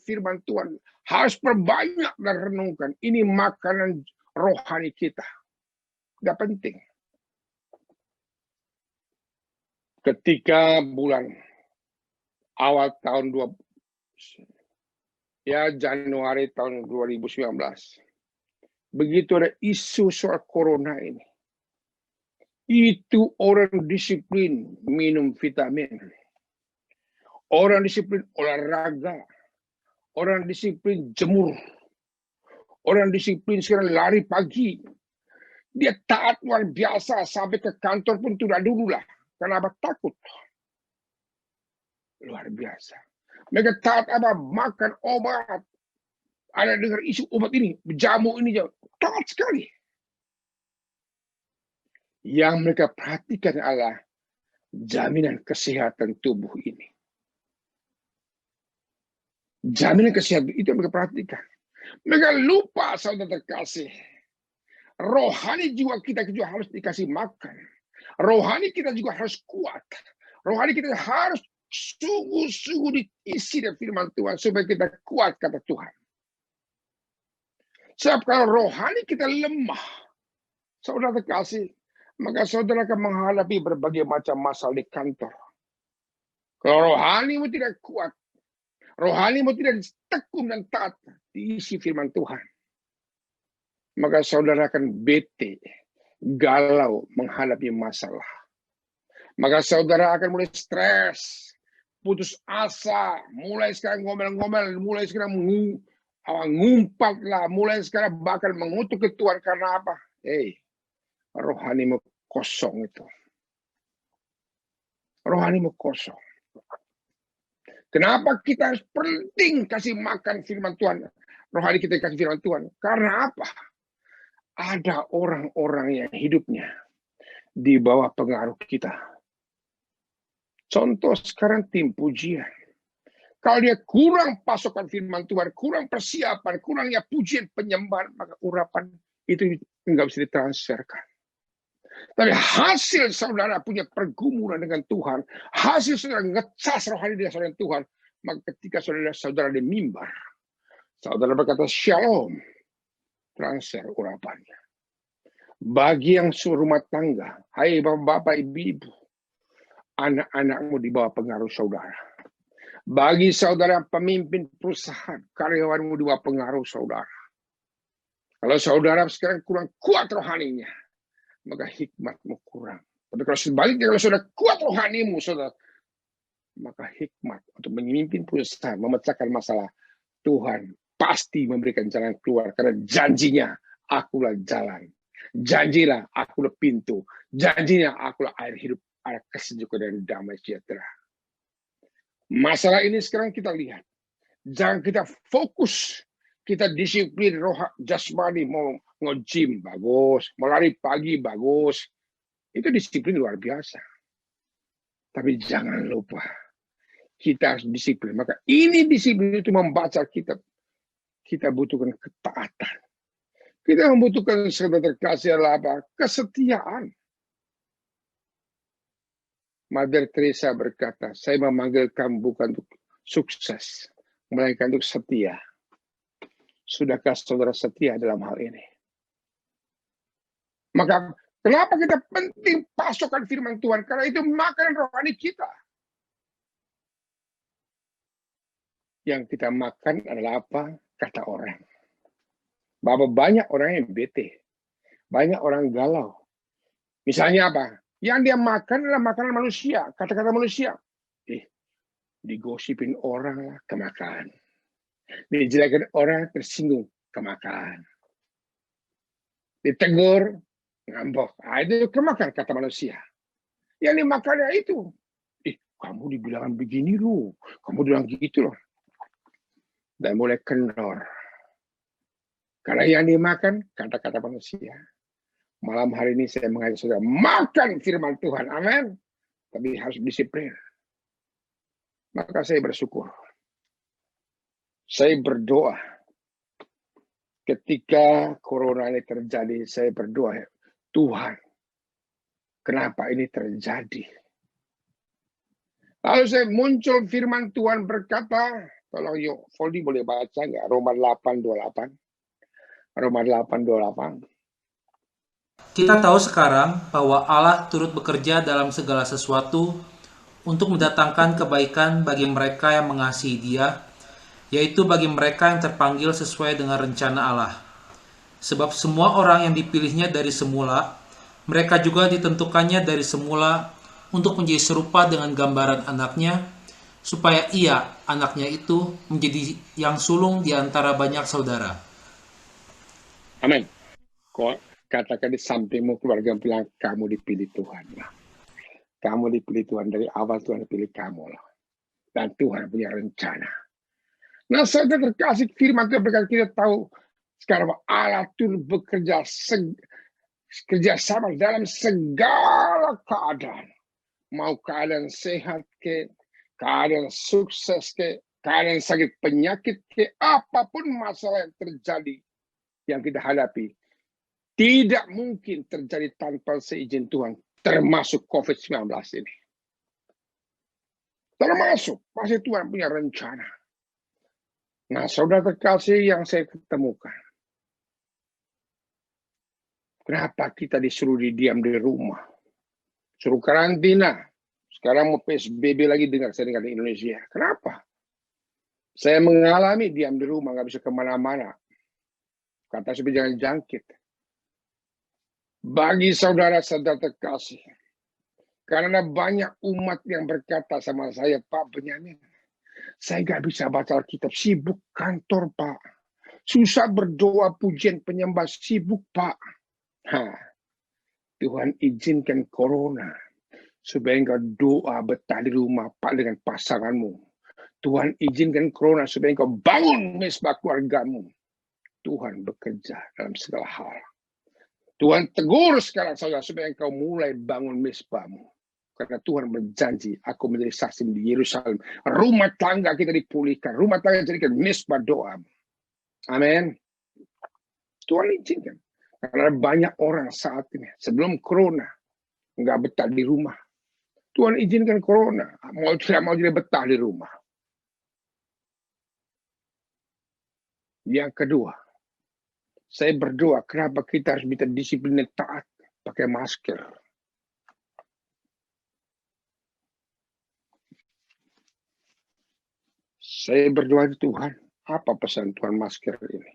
S2: firman Tuhan. Harus perbanyak dan renungkan. Ini makanan rohani kita. Tidak penting. Ketika bulan awal tahun Januari tahun 2019, begitu ada isu soal corona ini, itu orang disiplin minum vitamin, orang disiplin olahraga, orang disiplin jemur, orang disiplin sekarang lari pagi. Dia taat luar biasa sampai ke kantor pun tidak dulu lah. Kenapa? Takut. Luar biasa. Mereka taat apa? Makan obat. Ada dengar isu obat ini, jamu ini, taat sekali. Yang mereka perhatikan adalah jaminan kesehatan tubuh ini. Jaminan kesehatan itu yang mereka perhatikan. Mereka lupa, saudara terkasih. Rohani jiwa kita juga harus dikasih makan. Rohani kita juga harus kuat. Rohani kita harus sungguh-sungguh diisi dengan firman Tuhan supaya kita kuat, kata Tuhan. Sebab kalau rohani kita lemah, saudara terkasih, maka saudara akan menghadapi berbagai macam masalah di kantor. Kalau rohanimu tidak kuat, rohanimu tidak tekun dan taat diisi firman Tuhan, maka saudara akan bete, galau menghadapi masalah. Maka saudara akan mulai stres, putus asa, mulai sekarang ngomel-ngomel, mulai sekarang ngumpat lah, mulai sekarang bahkan mengutuk ke Tuhan karena apa? Rohanimu kosong itu. Rohanimu kosong. Kenapa kita harus penting kasih makan firman Tuhan? Rohani kita kasih firman Tuhan. Karena apa? Ada orang-orang yang hidupnya di bawah pengaruh kita. Contoh sekarang tim pujian. Kalau dia kurang pasokan firman Tuhan, kurang persiapan, kurangnya pujian penyembahan, maka urapan itu nggak bisa ditransferkan. Tapi hasil saudara punya pergumulan dengan Tuhan, hasil saudara ngecas rohani dengan Tuhan, maka ketika saudara di mimbar, saudara berkata shalom, transfer urapannya. Bagi yang rumah tangga, hai bapak-bapak, ibu-ibu, anak-anakmu di bawah pengaruh saudara. Bagi saudara pemimpin perusahaan, karyawanmu di bawah pengaruh saudara. Kalau saudara sekarang kurang kuat rohaninya, maka hikmatmu kurang. Tapi kalau sebaliknya, kalau saudara kuat rohanimu, saudara, maka hikmat untuk memimpin perusahaan, memecahkan masalah, Tuhan pasti memberikan jalan keluar. Karena janjinya, akulah jalan. Janjilah, akulah pintu. Janjinya, akulah air hidup, air kesejukan dan damai sejahtera. Masalah ini sekarang kita lihat. Jangan kita fokus. Kita disiplin roh jasmani, mau nge-gym, bagus. Mau lari pagi, bagus. Itu disiplin luar biasa. Tapi jangan lupa, kita harus disiplin. Maka ini disiplin itu membaca kitab. Kita butuhkan ketaatan. Kita membutuhkan saudara terkasih adalah apa? Kesetiaan. Mother Teresa berkata, saya memanggil kamu bukan untuk sukses, melainkan untuk setia. Sudahkah saudara setia dalam hal ini? Maka kenapa kita penting pasokan firman Tuhan? Karena itu makanan rohani kita. Yang kita makan adalah apa? Kata orang. Bahwa banyak orang yang bete. Banyak orang galau. Misalnya apa? Yang dia makan adalah makanan manusia. Kata-kata manusia. Digosipin orang lah, kemakan. Dijelekan orang, tersinggung, kemakan. Ditegur, ngambok. Itu kemakan, kata manusia. Yang dimakannya itu. Kamu dibilang begini loh. Kamu bilang gitu loh. Dan mulai kendor. Karena yang dimakan, kata-kata manusia. Malam hari ini saya mengajak saudara makan firman Tuhan. Amin. Tapi harus disiplin. Maka saya bersyukur. Saya berdoa. Ketika corona ini terjadi, saya berdoa. Tuhan, kenapa ini terjadi? Lalu saya muncul firman Tuhan berkata, tolong yuk, Foldi boleh baca nggak? Roma 8:28. Roma 8:28.
S3: Kita tahu sekarang bahwa Allah turut bekerja dalam segala sesuatu untuk mendatangkan kebaikan bagi mereka yang mengasihi Dia, yaitu bagi mereka yang terpanggil sesuai dengan rencana Allah. Sebab semua orang yang dipilihnya dari semula, mereka juga ditentukannya dari semula untuk menjadi serupa dengan gambaran anaknya, supaya ia, anaknya itu, menjadi yang sulung di antara banyak saudara.
S2: Amin. Kok katakan di sampingmu keluarga bilang, kamu dipilih Tuhan. Kamu dipilih Tuhan, dari awal Tuhan pilih kamu. Dan Tuhan punya rencana. Nah, saudara terkasih firman Tuhan berkata, kita tahu sekarang Allah turut bekerja kerjasama dalam segala keadaan. Mau keadaan sehat ke, keadaan sukses ke, keadaan sakit penyakit ke, apapun masalah yang terjadi, yang kita hadapi, tidak mungkin terjadi tanpa seizin Tuhan, termasuk COVID-19 ini. Termasuk, pasti Tuhan punya rencana. Nah, saudara terkasih yang saya ketemukan. Kenapa kita disuruh diam di rumah? Suruh karantina. Sekarang mau PSBB lagi dengar saya dengar di Indonesia. Kenapa? Saya mengalami diam di rumah, nggak bisa kemana-mana. Kata supaya jangan jangkit. Bagi saudara-saudara terkasih, karena banyak umat yang berkata sama saya, Pak Benyamin, saya nggak bisa baca Alkitab, sibuk kantor Pak, susah berdoa pujian penyembah, sibuk Pak. Tuhan izinkan corona supaya engkau doa betah di rumah Pak dengan pasanganmu. Tuhan izinkan corona supaya engkau bangun mesbah keluargamu. Tuhan bekerja dalam segala hal. Tuhan tegur sekarang saudara supaya engkau mulai bangun mesbahmu. Karena Tuhan berjanji, aku menjadi saksi di Yerusalem. Rumah tangga kita dipulihkan. Rumah tangga jadikan mesbah doa. Amin. Tuhan izinkan. Karena banyak orang saat ini, sebelum corona, nggak betah di rumah. Tuhan izinkan corona. Mau tidak mau jadi betah di rumah. Yang kedua, Saya berdoa, kenapa kita harus minta disiplin yang taat pakai masker? Saya berdoa ke Tuhan, apa pesan Tuhan masker ini?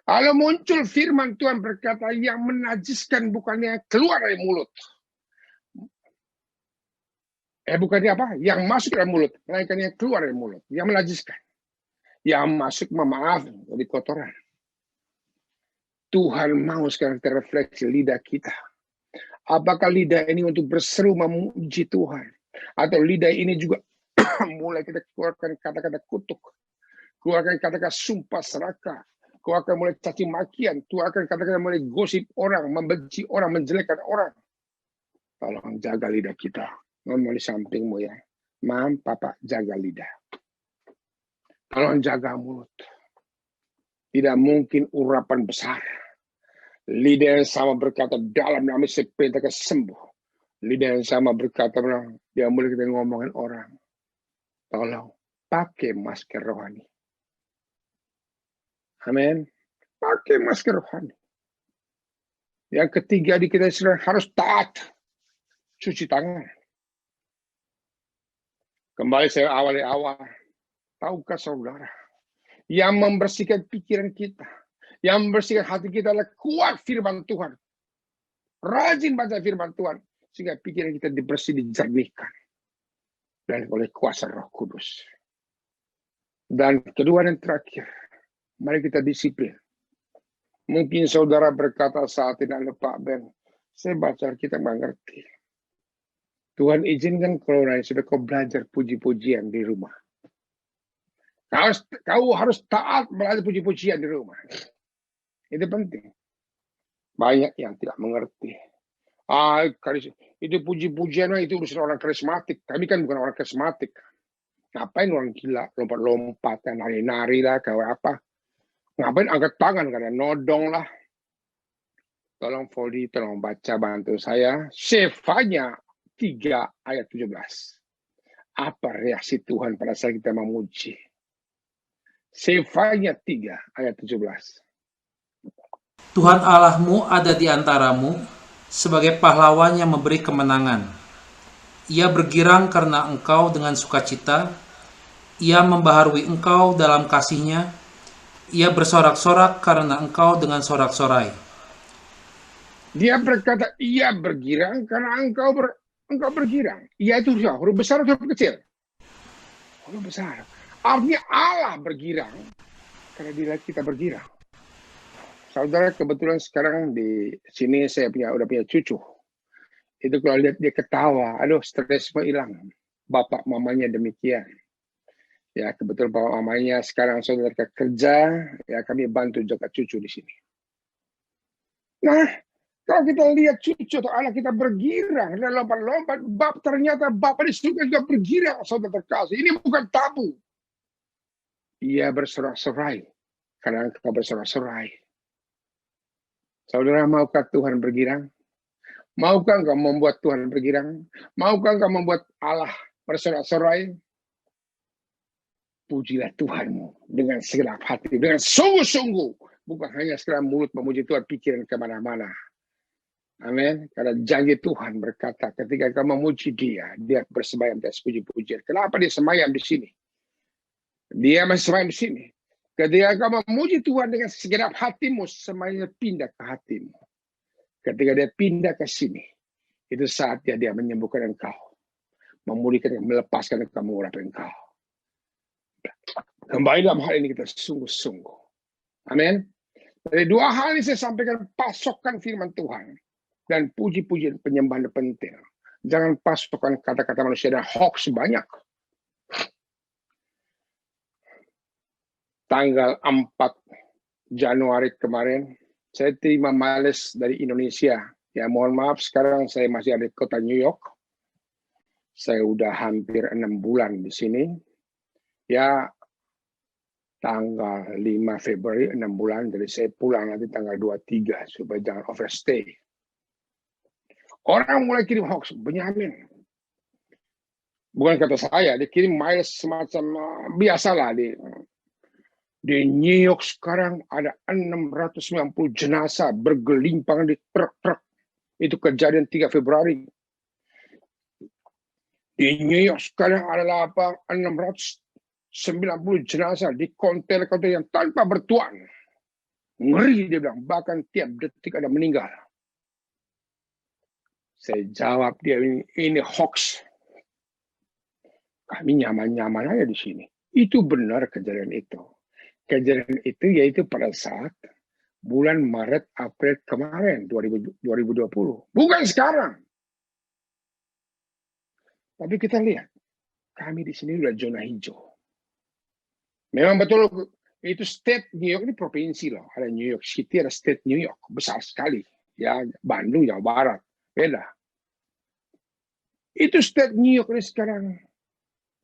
S2: Kalau muncul firman Tuhan berkata, yang menajiskan bukannya keluar dari mulut. Bukannya apa? Yang masuk dari mulut, melainkan yang keluar dari mulut. Yang menajiskan. Yang masuk, maaf, dari kotoran. Tuhan mau sekarang terrefleksi lidah kita. Apakah lidah ini untuk berseru memuji Tuhan? Atau lidah ini juga mulai kita keluarkan kata-kata kutuk. Keluarkan kata-kata sumpah serakah. Keluarkan mulai caci makian. Keluarkan kata-kata mulai gosip orang, membenci orang, menjelekkan orang. Tolong jaga lidah kita. Ngomong di sampingmu ya. Mam, papa, jaga lidah. Tolong jaga mulut. Tidak mungkin urapan besar. Lidah yang sama berkata, dalam nama saya perintahkan sembuh. Lidah yang sama berkata, dia mulai kita ngomongin orang. Tolong pakai masker rohani. Amin. Pakai masker rohani. Yang ketiga di kita harus taat. Cuci tangan. Kembali saya awal. Tahukah saudara? Yang membersihkan pikiran kita. Yang membersihkan hati kita adalah kuat firman Tuhan. Rajin baca firman Tuhan. Sehingga pikiran kita dibersih, dijernihkan. Dan oleh kuasa Roh Kudus. Dan kedua dan terakhir. Mari kita disiplin. Mungkin saudara berkata saat ini, Pak Ben, saya baca kita nggak ngerti. Tuhan izinkan kalau sudah kau belajar puji-pujian di rumah. Kau harus taat belajar puji-pujian di rumah. Itu penting. Banyak yang tidak mengerti. Itu puji-pujian itu urusan orang karismatik. Kami kan bukan orang karismatik. Ngapain orang gila lompat-lompat, nari-nari lah, kayak apa? Ngapain angkat tangan karena nodong lah. Tolong Fodi, tolong baca bantu saya. Sefanya 3 ayat 17. Apa reaksi Tuhan pada saat kita memuji? Sefanya 3 ayat 17.
S3: Tuhan Allahmu ada di antaramu sebagai pahlawan yang memberi kemenangan. Ia bergirang karena engkau dengan sukacita. Ia membaharui engkau dalam kasih-Nya. Ia bersorak-sorak karena engkau dengan sorak-sorai.
S2: Dia berkata, ia bergirang karena engkau bergirang. Ia itu huruf besar atau huruf kecil? Huruf besar. Artinya Allah bergirang karena diri kita bergirang. Saudara, kebetulan sekarang di sini saya udah punya cucu. Itu kalau lihat dia ketawa, aduh stres semua hilang. Bapak mamanya demikian. Ya kebetulan bapak mamanya sekarang saudara kerja, ya kami bantu jaga cucu di sini. Nah, kalau kita lihat cucu atau anak kita bergirang dan lompat-lompat, ternyata bapak di surga juga bergirang, saudara terkasih. Ini bukan tabu. Ia bersorak-sorai karena engkau bersorak-sorai. Saudara, maukah Tuhan bergirang? Maukah engkau membuat Tuhan bergirang? Maukah engkau membuat Allah bersorak-sorai? Pujilah Tuhanmu dengan segenap hati, dengan sungguh-sungguh. Bukan hanya sekedar mulut memuji Tuhan, pikiran kemana-mana. Amin. Karena janji Tuhan berkata, ketika kau memuji Dia bersemayam di atas puji-pujian. Kenapa dia semayam di sini? Dia masih semayam di sini. Ketika kau memuji Tuhan dengan segenap hatimu, semayamnya pindah ke hatimu. Ketika dia pindah ke sini, itu saatnya dia menyembuhkan engkau. Memulihkan, melepaskan engkau, mengurapi engkau. Kembali dalam hal ini kita sungguh-sungguh. Amin. Dari 2 hal ini saya sampaikan, pasokan firman Tuhan dan puji-pujian penyembahan penting. Jangan pasokan kata-kata manusia dan hoax banyak. Tanggal 4 Januari kemarin, saya terima miles dari Indonesia. Ya mohon maaf, sekarang saya masih ada di kota New York. Saya udah hampir 6 bulan di sini. Ya, tanggal 5 Februari 6 bulan, jadi saya pulang nanti tanggal 23 supaya jangan overstay. Orang mulai kirim hoax, Benyamin. Bukan kata saya, dia kirim miles semacam biasalah Di New York sekarang ada 690 jenazah bergelimpang di truk-truk. Itu kejadian 3 Februari. Di New York sekarang ada 690 jenazah di kontainer-kontainer yang tanpa bertuan. Ngeri dia bilang, bahkan tiap detik ada meninggal. Saya jawab dia, ini hoax. Kami nyaman-nyaman aja di sini. Itu benar kejadian itu. Kejadian itu yaitu pada saat bulan Maret April kemarin 2020. Bukan sekarang. Tapi kita lihat, kami di sini sudah zona hijau. Memang betul itu state New York ini provinsi loh. Ada New York City, ada state New York. Besar sekali. Ya, Bandung, Jawa Barat. Beda. Itu state New York ini sekarang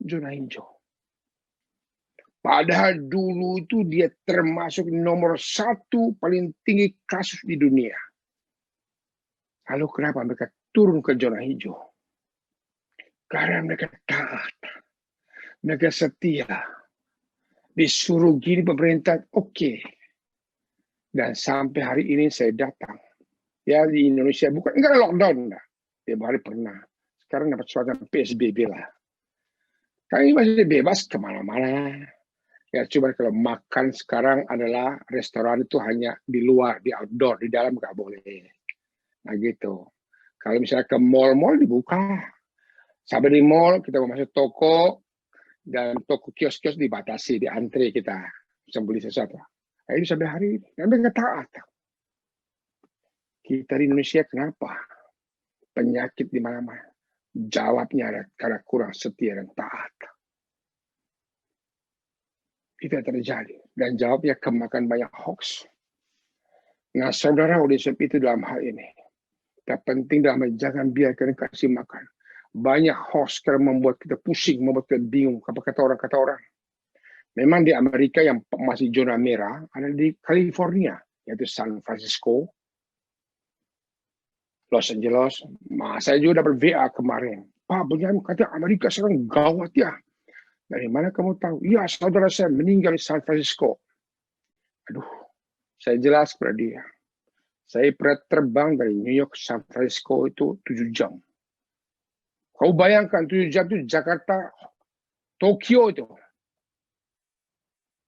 S2: zona hijau. Padahal dulu itu dia termasuk nomor 1 paling tinggi kasus di dunia. Lalu kenapa mereka turun ke zona hijau? Karena mereka taat. Mereka setia. Disuruh gini pemerintah, oke. Dan sampai hari ini saya datang. Ya di Indonesia, enggak ada lockdown. Enggak. Tiap hari pernah. Sekarang dapat suara PSBB lah. Kami masih bebas kemana-mana. Ya cuma kalau makan sekarang adalah restoran itu hanya di luar, di outdoor, di dalam nggak boleh. Nah gitu. Kalau misalnya ke mall-mall dibuka. Sampai di mall kita mau masuk toko dan toko kios-kios dibatasi, di antre kita bisa beli sesuatu. Nah, ini sampai hari ini. Dan mereka taat. Kita di Indonesia kenapa? Penyakit di mana-mana. Jawabnya ada karena kurang setia dan taat. Itu yang terjadi. Dan jawabnya kemakan banyak hoax. Nah, saudara oleh sebab itu dalam hal ini. Yang penting dalam jangan biarkan kasih makan. Banyak hoax karena membuat kita pusing, membuat kita bingung. Apa kata orang. Memang di Amerika yang masih zona merah, ada di California, yaitu San Francisco, Los Angeles. Saya juga dapat WA kemarin. Pak, Benyamin kata Amerika sekarang gawat ya. Dari mana kamu tahu? Ya, saudara saya meninggal di San Francisco. Aduh, saya jelas kepada dia. Saya pernah terbang dari New York ke San Francisco itu 7 jam. Kau bayangkan 7 jam itu Jakarta, Tokyo itu.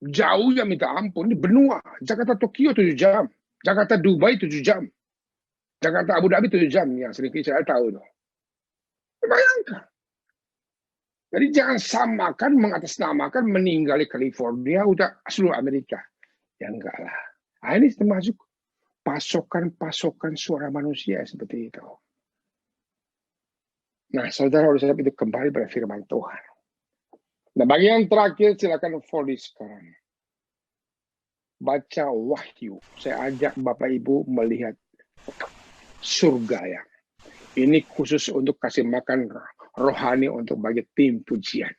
S2: Jauh ya minta ampun. Ini benua. Jakarta, Tokyo 7 jam. Jakarta, Dubai 7 jam. Jakarta, Abu Dhabi 7 jam. Yang sering saya tahu itu. Bayangkan. Jadi jangan samakan, mengatasnamakan meninggal di California udah seluruh Amerika. Ya enggak lah. Nah, ini termasuk pasokan suara manusia seperti itu. Nah, saudara oleh sebab itu kembali pada firman Tuhan. Nah, bagi yang terakhir silakan follow sekarang. Baca Wahyu. Saya ajak Bapak Ibu melihat surga ya. Ini khusus untuk kasih makan rohani untuk bagi tim pujian.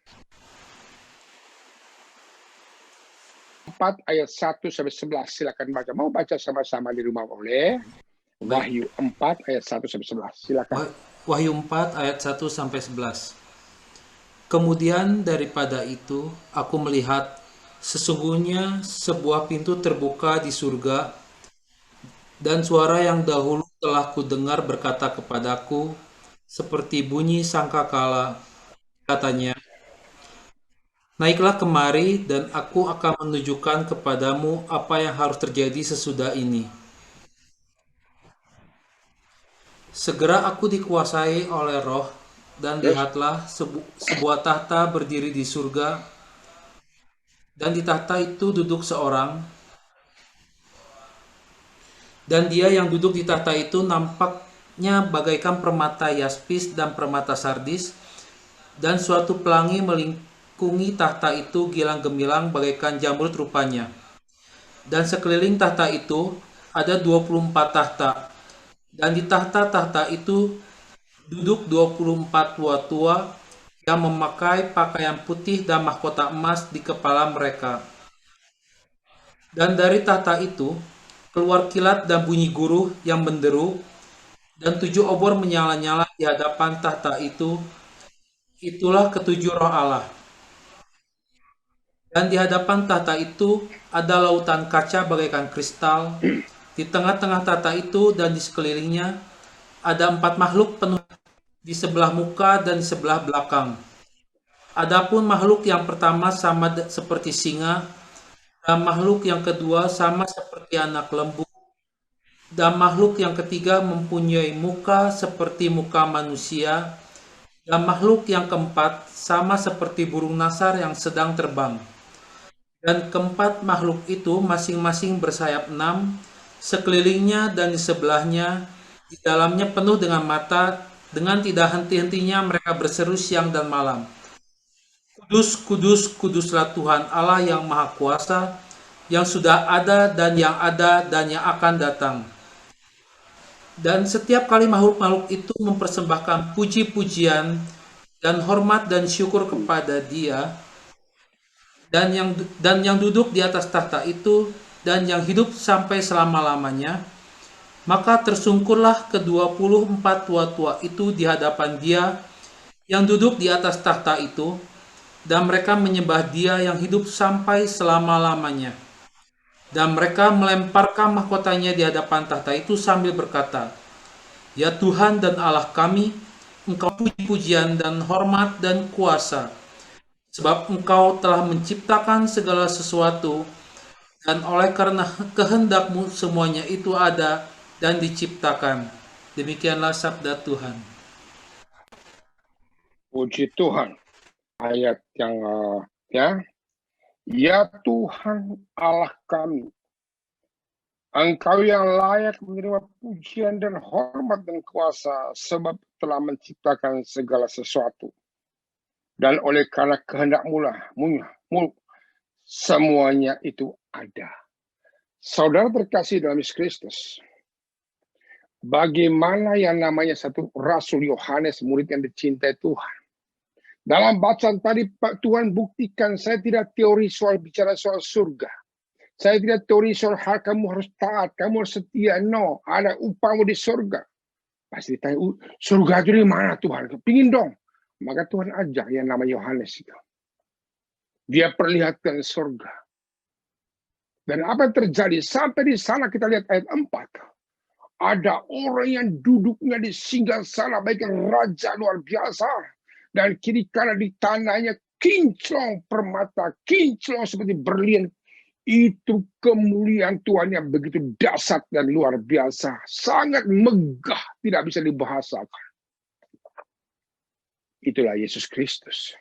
S2: 4 ayat 1 sampai 11 silakan baca. Mau baca sama-sama di rumah boleh. Wahyu 4 ayat 1 sampai 11 silakan.
S3: Wahyu 4 ayat 1 sampai 11. Kemudian daripada itu aku melihat sesungguhnya sebuah pintu terbuka di surga, dan suara yang dahulu telah kudengar berkata kepadaku seperti bunyi sangkakala, katanya, naiklah kemari dan aku akan menunjukkan kepadamu apa yang harus terjadi sesudah ini. Segera aku dikuasai oleh Roh, dan lihatlah sebuah tahta berdiri di surga, dan di tahta itu duduk seorang, dan dia yang duduk di tahta itu nampaknya bagaikan permata yaspis dan permata sardis, dan suatu pelangi melingkungi tahta itu gilang gemilang bagaikan jamrud rupanya. Dan sekeliling tahta itu ada 24 tahta, dan di tahta-tahta itu duduk 24 tua-tua yang memakai pakaian putih dan mahkota emas di kepala mereka. Dan dari tahta itu keluar kilat dan bunyi guruh yang menderu, dan 7 obor menyala-nyala di hadapan tahta itu. Itulah ketujuh roh Allah. Dan di hadapan tahta itu ada lautan kaca bagaikan kristal. Di tengah-tengah tahta itu dan di sekelilingnya ada 4 makhluk penuh di sebelah muka dan di sebelah belakang. Adapun makhluk yang pertama sama seperti singa, dan makhluk yang kedua sama seperti anak lembu, dan makhluk yang ketiga mempunyai muka seperti muka manusia, dan makhluk yang keempat sama seperti burung nasar yang sedang terbang. Dan keempat makhluk itu masing-masing bersayap 6, sekelilingnya dan di sebelahnya, di dalamnya penuh dengan mata, dengan tidak henti-hentinya mereka berseru siang dan malam. Kudus, kudus, kuduslah Tuhan Allah yang Maha Kuasa, yang sudah ada dan yang akan datang. Dan setiap kali makhluk-makhluk itu mempersembahkan puji-pujian dan hormat dan syukur kepada Dia, dan yang duduk di atas tahta itu dan yang hidup sampai selama-lamanya, maka tersungkurlah ke-24 tua-tua itu di hadapan Dia yang duduk di atas tahta itu, dan mereka menyembah Dia yang hidup sampai selama-lamanya. Dan mereka melemparkan mahkotanya di hadapan tahta itu sambil berkata, "Ya Tuhan dan Allah kami, Engkau puji-pujian dan hormat dan kuasa, sebab Engkau telah menciptakan segala sesuatu, dan oleh karena kehendak-Mu semuanya itu ada dan diciptakan." Demikianlah sabda Tuhan.
S2: Puji Tuhan. Ayat yang ya Tuhan Allah kami, Engkau yang layak menerima pujian dan hormat dan kuasa, sebab telah menciptakan segala sesuatu. Dan oleh karena kehendak-Mu lah, semuanya itu ada. Saudara terkasih dalam Yesus Kristus, bagaimana yang namanya satu Rasul Yohanes, murid yang dicintai Tuhan. Dalam bacaan tadi, Pak Tuhan buktikan saya tidak teori bicara soal surga. Saya tidak teori soal hal kamu harus taat, kamu harus setia. No, ada upamu di surga. Pasti ditanya, surga itu di mana Tuhan? Kepingin dong. Maka Tuhan ajak yang nama Yohanes itu. Dia perlihatkan surga. Dan apa yang terjadi? Sampai di sana kita lihat ayat 4. Ada orang yang duduknya di singgasana, baik raja luar biasa. Dan kiri kanan di tanahnya kinclong permata, kinclong seperti berlian. Itu kemuliaan Tuhan yang begitu dahsyat dan luar biasa. Sangat megah, tidak bisa dibahasakan. Itulah Yesus Kristus.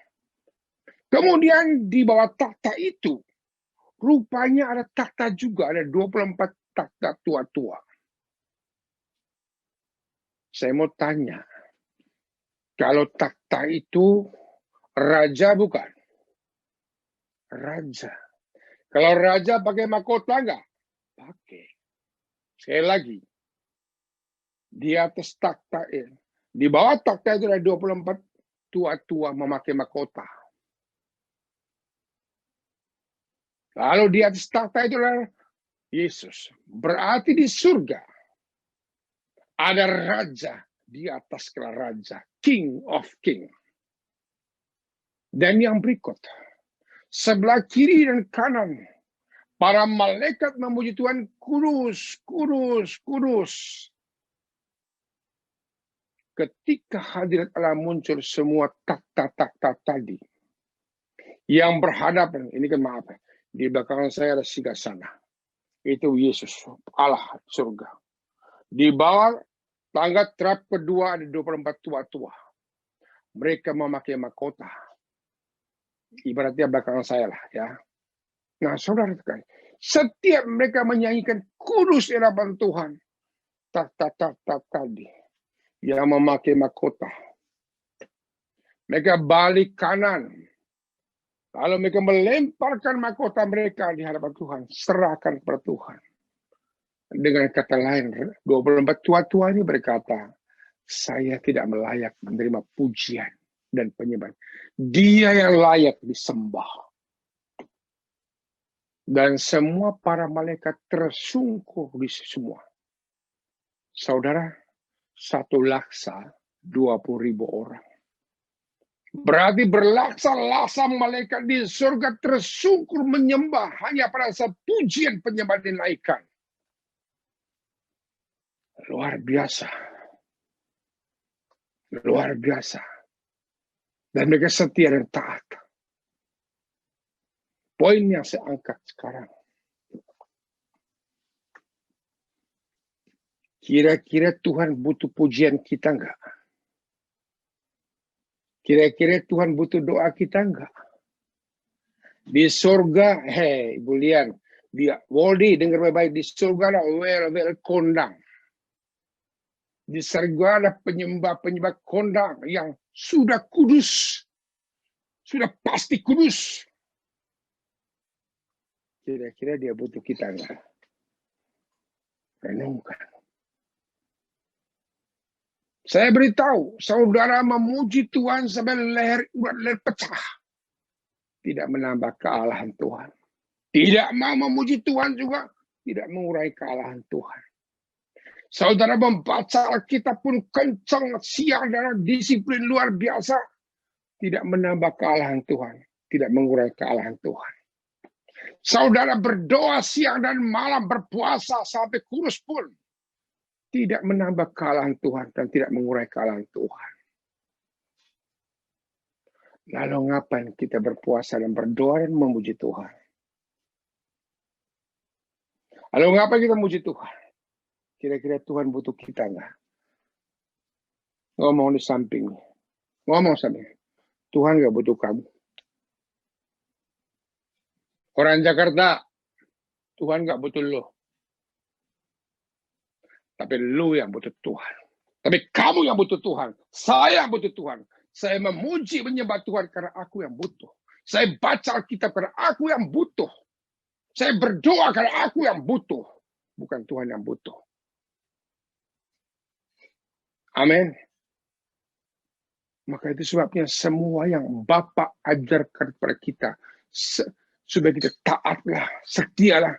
S2: Kemudian di bawah takhta itu, rupanya ada takhta juga, ada 24 takhta tua-tua. Saya mau tanya, kalau takhta itu raja bukan? Raja. Kalau raja pakai mahkota enggak? Pakai. Sekali lagi, di atas takhta ini, di bawah takhta itu ada 24 tua-tua memakai mahkota. Lalu di atas takhta itu adalah Yesus. Berarti di surga ada raja di atas kepala raja, King of King. Dan yang berikut, sebelah kiri dan kanan, para malaikat memuji Tuhan, kudus, kudus, kudus. Ketika hadirat Allah muncul semua takhta-takhta tadi, yang berhadapan, ini kan maaf, di belakang saya ada singgasana. Itu Yesus, Allah surga. Di bawah tangga trap kedua ada 24 tua-tua. Mereka memakai mahkota. Ibaratnya belakang saya lah ya. Nah saudara sekalian, setiap mereka menyanyikan kudus di hadapan Tuhan. Takhta-takhta tadi yang memakai mahkota. Mereka balik kanan. Lalu mereka melemparkan mahkota mereka di hadapan Tuhan. Serahkan kepada Tuhan. Dengan kata lain, 24 tua-tua ini berkata, saya tidak layak menerima pujian dan penyembahan. Dia yang layak disembah. Dan semua para malaikat tersungkur di semua. Saudara, satu laksa 20.000 orang. Berarti berlaksa-laksa malaikat di surga tersungkur menyembah hanya pada saat pujian penyembah dinaikkan. Luar biasa. Luar biasa. Dan mereka setia dan taat. Poin yang saya angkat sekarang. Kira-kira Tuhan butuh pujian kita enggak? Kira-kira Tuhan butuh doa kita enggak? Di surga, hei, Ibu Lian, dia Woldi dengar baik-baik, di surga ada wel-wel kondang. Di surga ada penyembah-penyembah kondang yang sudah kudus. Sudah pasti kudus. Kira-kira dia butuh kita enggak? Renungkan. Saya beritahu, saudara memuji Tuhan sampai leher pecah. Tidak menambah kealahan Tuhan. Tidak mau memuji Tuhan juga, tidak mengurai kealahan Tuhan. Saudara membaca Alkitab pun kencang, siang dan disiplin luar biasa. Tidak menambah kealahan Tuhan. Tidak mengurai kealahan Tuhan. Saudara berdoa siang dan malam, berpuasa sampai kurus pun. Tidak menambah kealahan Tuhan dan tidak mengurai kealahan Tuhan. Lalu ngapain kita berpuasa dan berdoa dan memuji Tuhan? Lalu ngapain kita memuji Tuhan? Kira-kira Tuhan butuh kita enggak? Ngomong di sampingnya. Ngomong sama dia. Tuhan enggak butuh kamu. Orang Jakarta, Tuhan enggak butuh lo. Tapi lu yang butuh Tuhan. Tapi kamu yang butuh Tuhan. Saya yang butuh Tuhan. Saya memuji menyembah Tuhan karena aku yang butuh. Saya baca Alkitab karena aku yang butuh. Saya berdoa karena aku yang butuh. Bukan Tuhan yang butuh. Amin. Maka itu sebabnya semua yang Bapa ajarkan kepada kita. Supaya kita taatlah, setialah.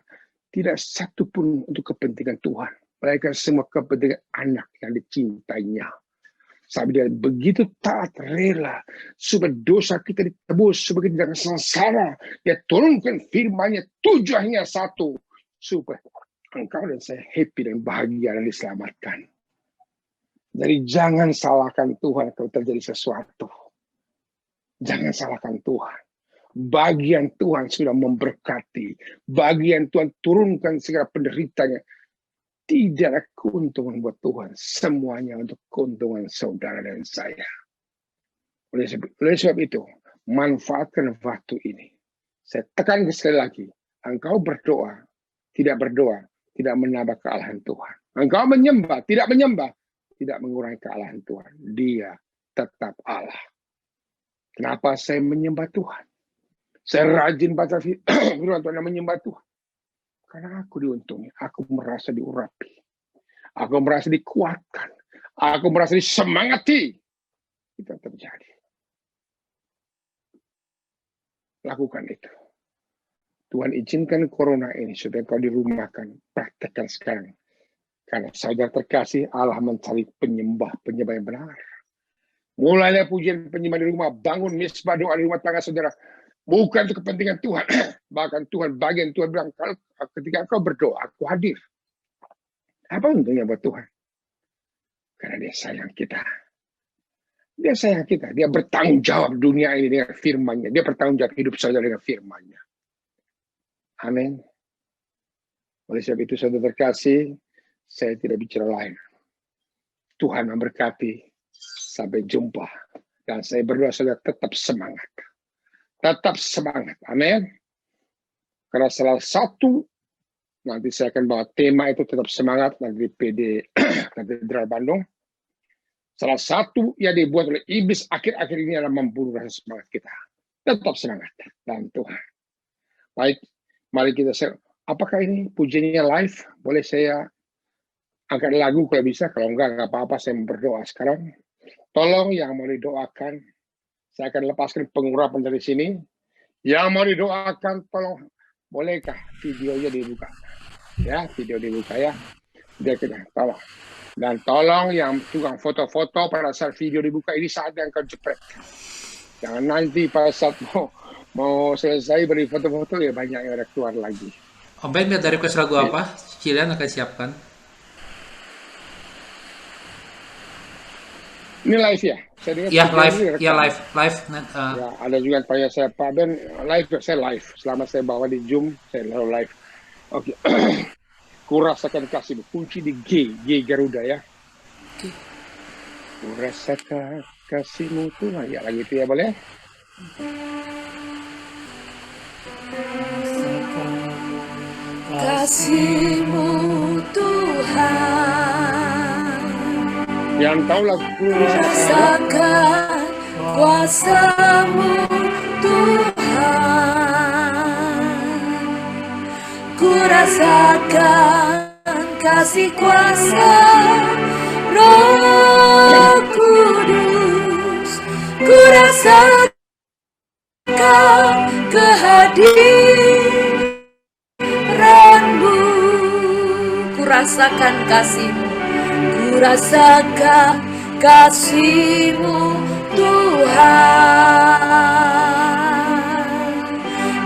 S2: Tidak satu pun untuk kepentingan Tuhan. Mereka semua kepentingan anak yang dicintainya. Sampai dia begitu taat, rela. Supaya dosa kita ditebus. Supaya kita jangan sengsara. Dia turunkan firman-Nya, tujuannya satu. Supaya engkau dan saya happy dan bahagia dan diselamatkan. Jadi jangan salahkan Tuhan kalau terjadi sesuatu. Jangan salahkan Tuhan. Bagian Tuhan sudah memberkati. Bagian Tuhan turunkan segala penderitanya. Tidak ada keuntungan buat Tuhan. Semuanya untuk keuntungan saudara dan saya. Oleh sebab itu, manfaatkan waktu ini. Saya tekan sekali lagi. Engkau berdoa, tidak menambah kealahan Tuhan. Engkau menyembah, tidak mengurangi kealahan Tuhan. Dia tetap Allah. Kenapa saya menyembah Tuhan? Saya rajin baca firman Tuhan dan menyembah Tuhan. Karena aku diuntungi, aku merasa diurapi. Aku merasa dikuatkan. Aku merasa disemangati. Itu yang terjadi. Lakukan itu. Tuhan izinkan corona ini supaya kau dirumahkan. Praktekkan sekarang. Karena saudara terkasih, Allah mencari penyembah yang benar. Mulailah pujian penyembah di rumah. Bangun misbah doa di rumah tangga saudara. Bukan untuk kepentingan Tuhan. Bahkan Tuhan, bagian Tuhan bilang, ketika kau berdoa, aku hadir. Apa untungnya buat Tuhan? Karena dia sayang kita. Dia sayang kita. Dia bertanggung jawab dunia ini dengan firman-Nya. Dia bertanggung jawab hidup saudara dengan firman-Nya. Amin. Oleh sebab itu, saudara terkasih, saya tidak bicara lain. Tuhan memberkati. Sampai jumpa. Dan saya berdoa saudara tetap semangat. Tetap semangat. Amin. Karena salah satu, nanti saya akan bawa tema itu tetap semangat nanti PD Katedral Bandung. Salah satu yang dibuat oleh iblis akhir-akhir ini adalah membunuh rasa semangat kita. Tetap semangat. Dan Tuhan. Baik, mari kita share. Apakah ini pujiannya live? Boleh saya angkat lagu kalau bisa. Kalau enggak apa-apa, saya berdoa sekarang. Tolong yang mau didoakan, saya akan lepaskan pengurapan dari sini. Yang mau didoakan, tolong bolehkah videonya dibuka? Ya, video dibuka ya. Dia kita tolong. Dan tolong yang tukang foto-foto pada saat video dibuka ini saat yang kau jepret. Jangan nanti pada saat mau selesai beri foto-foto ya banyak yang ada keluar lagi.
S3: Om Ben minta request lagu apa? Cilian akan siapkan.
S2: Ini live ya? Saya dengar
S3: Ya
S2: Cilian
S3: live,
S2: ini
S3: ya
S2: rekam.
S3: live.
S2: Ya, ada juga yang tanya saya, Pak Ben, live, saya live. Selama saya bawa di Zoom, saya selalu live. Oke. Kurasakan kasihmu. Kunci di G Garuda ya.
S3: Oke.
S2: Kurasakan kasihmu Tuhan. Ya, lagi itu ya, boleh?
S1: Kasih-Mu Tuhan,
S2: Yang tahu lagu ini
S1: rasakan kuasa-Mu Tuhan. Ku rasakan kasih kuasa Roh Kudus. Ku rasakan kehadiran-Mu. Ku rasakan kasih-Mu. Ku rasakan kasih-Mu Tuhan.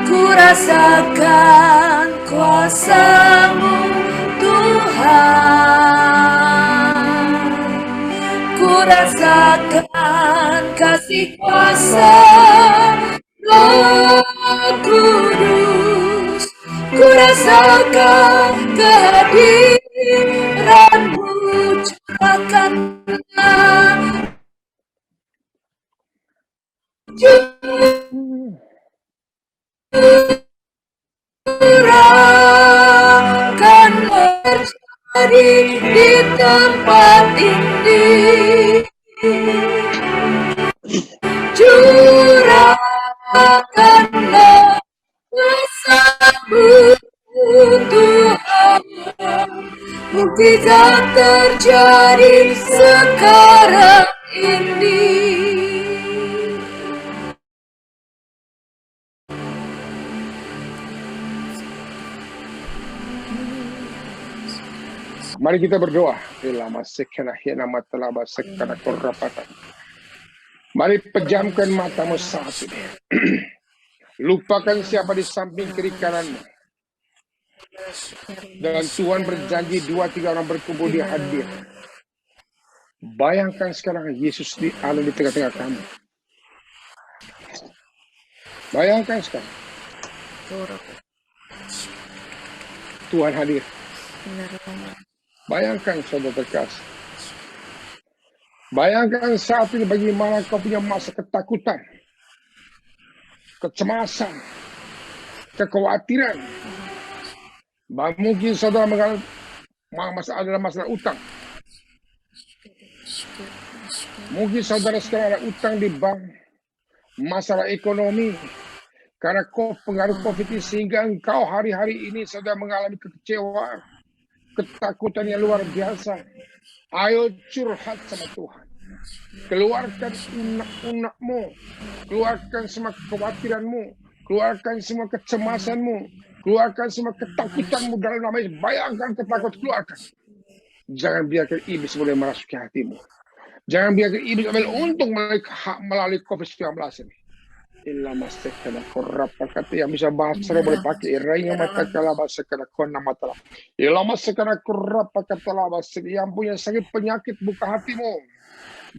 S1: Ku rasakan kuasa-Mu Tuhan. Ku rasakan kasih kuasa Roh Kudus. Ku rasakan kehadiran-Mu. Curahkan terjadi di tempat ini. Curahkanlah kuasa-Mu Tuhan. Mukjizat terjadi sekarang ini.
S2: Mari kita berdoa. Ilama sekena hina matalaba sekena korapatan. Mari pejamkan matamu saat ini. Lupakan siapa di samping kiri kananmu. Dan Tuhan berjanji 2-3 orang berkumpul dia hadir. Bayangkan sekarang Yesus ada di tengah-tengah kamu. Bayangkan sekarang Tuhan hadir. Bayangkan saudara terkasih. Bayangkan saat ini bagaimana kau punya masa ketakutan, kecemasan, kekhawatiran. Mungkin saudara mengalami masalah utang. Mungkin saudara sekarang ada utang di bank, masalah ekonomi, karena pengaruh COVID ini sehingga engkau hari-hari ini saudara mengalami kekecewaan, ketakutan yang luar biasa. Ayo curhat sama Tuhan. Keluarkan unek-unekmu, keluarkan semua kekhawatiranmu, keluarkan semua kecemasanmu, keluarkan semua ketakutanmu dalam nama Yesus. Bayangkan ketakutan, keluarkan. Jangan biarkan iblis boleh merasuki hatimu. Jangan biarkan iblis ambil untung melalui COVID-19 ini. Ilama sekena korapa kata yang bisa bahasa boleh pakai irainya mata kalaba sekena kona mata. Ilama sekena korapa kata laba yang punya sakit penyakit buka hatimu.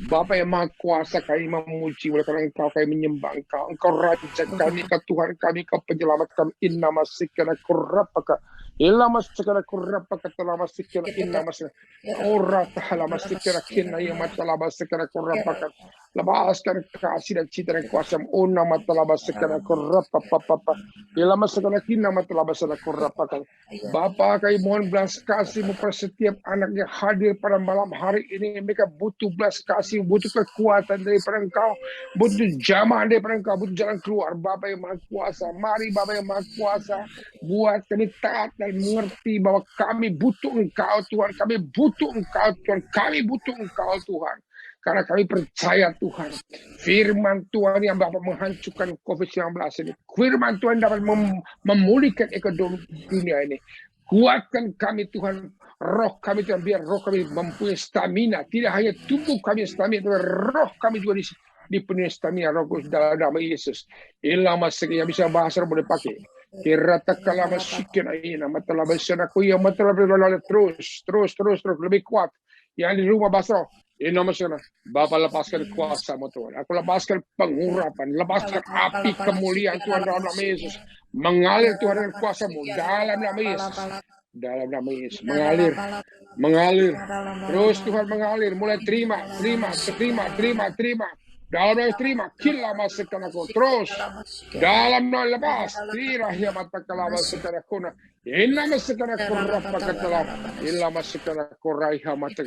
S2: Bapa yang Maha Kuasa, kami memuji oleh karena Engkau, kami menyembah Engkau. Engkau Raja kami, Engkau Tuhan kami, Engkau penyelamat kami. Inna masikana kurrapaka. Illa masikana kurrapaka telah masikana inna masikana. Ora tahala masikana kina yang matalah masikana kurrapaka. Lepaskan kasih dan cita dan kuasa. Una matalah masikana kurrapaka. Illa masikana kina matalah masikana kurrapaka. Bapa, kami mohon belas kasih-Mu pada setiap anak yang hadir pada malam hari ini. Mereka butuh belas kasih, butuh kekuatan daripada Engkau, butuh jamaah daripada Engkau, butuh jalan keluar. Bapa yang Maha Kuasa, mari Bapa yang Maha Kuasa, buat kami taat dan mengerti bahwa kami butuh Engkau Tuhan, kami butuh Engkau Tuhan, kami butuh Engkau Tuhan. Karena kami percaya Tuhan, firman Tuhan yang dapat menghancurkan COVID-19 ini, firman Tuhan dapat memulihkan ekonomi dunia ini. Kuatkan kami Tuhan, roh kami Tuhan, biar roh kami mempunyai stamina. Tidak hanya tubuh kami stamina, tapi roh kami juga dipenuhi stamina Roh Kudus dalam nama Yesus. Ilama yang bisa bahasa boleh pakai. Kirata kalama sikin aina matala basana kuya matala terus lebih kuat. Yang di rumah bahasa ini nama sana. Bapak lepaskan kuasa Tuhan. Aku lepaskan pengurapan, lepaskan api kemuliaan Tuhan dalam nama Yesus. Mengalir Tuhan dengan kuasa-Mu dalam nama Yesus. Dalam nama Yesus mengalir terus Tuhan mengalir, mulai terima dalam nama terima kila masukkan aku terus dalam nama lepas tirah ya mata kalama sekana kuna inna masukkan aku rapa katalam illa masukkan aku raiha mata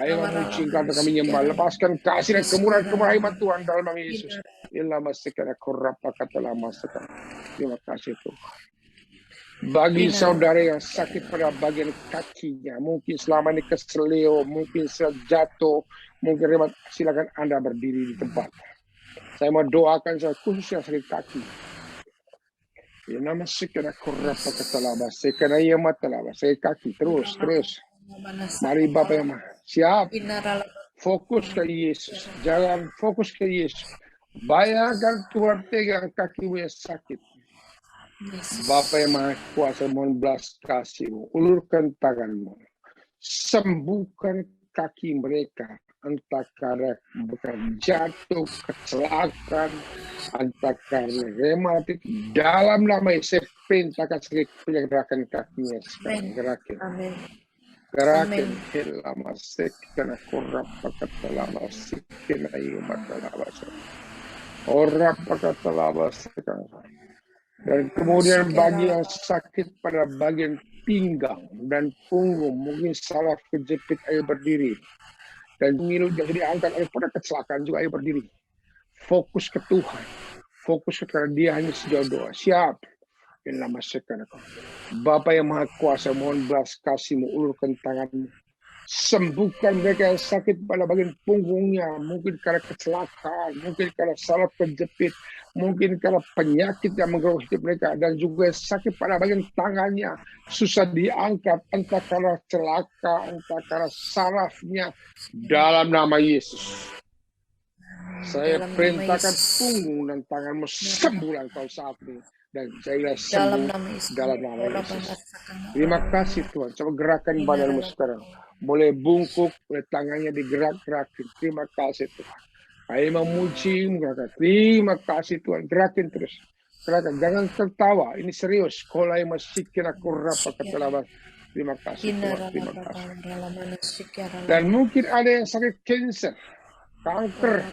S2: ayo memujikan kami nyembah lepaskan kasih dan kemurahan iman Tuhan dalam nama Yesus illa masukkan aku rapa katalam masukkan. Terima kasih Tuhan. Bagi saudara yang sakit pada bagian kakinya, mungkin selama ini keselio, mungkin jatuh, mungkin remat, silakan Anda berdiri di tempat. Saya mau doakan saya khusus yang sakit kaki. Ya nama sekena korapa ketalaba, sekena ia matalaba, saya kaki terus. Mari Bapak yang siap. Fokus ke Yesus, jangan fokus ke Yesus. Bayangkan Tuhan pegang kakimu yang sakit. Bapa yang Maha Kuasa, mohon belas kasih-Mu, ulurkan tangan-Mu, sembuhkan kaki mereka, entah karena bukan jatuh, kecelakaan, entah karena rematik, dalam nama Yesus, perintahkan segera gerakan kakinya sekarang, gerakan, lama sekena korap kata lama sekena iumat lama orang kata lama sekarang. Dan kemudian bagi yang sakit pada bagian pinggang dan punggung, mungkin salah kejepit ayo berdiri. Dan ngilu jadi angkat ayo pada kecelakaan juga ayo berdiri. Fokus ke Tuhan. Fokus ke Dia hanya sejauh doa. Siap. Inilah masakan aku. Bapa yang Maha Kuasa, mohon belas kasih-Mu, ulurkan tangan-Mu. Sembuhkan mereka yang sakit pada bagian punggungnya, mungkin karena kecelakaan, mungkin karena salah kejepit, mungkin karena penyakit yang mengganggu hidup mereka, dan juga sakit pada bagian tangannya, susah diangkat, entah karena celaka, entah karena sarafnya, dalam nama Yesus. Saya perintahkan punggung dan tanganmu sembuh engkau saat ini. Dan saya sembuh dalam nama Yesus. Terima kasih Tuhan. Coba gerakan badanmu sekarang. Boleh bungkuk, boleh tangannya digerak-gerakin. Terima kasih Tuhan. Ayo memuji, gerakan. Terima kasih Tuhan. Gerakin terus. Gerakan. Jangan tertawa. Ini serius. Kalau yang masih kira kurapa kata. Terima kasih Tuhan. Terima kasih. Dan mungkin ada yang sakit cancer, kanker.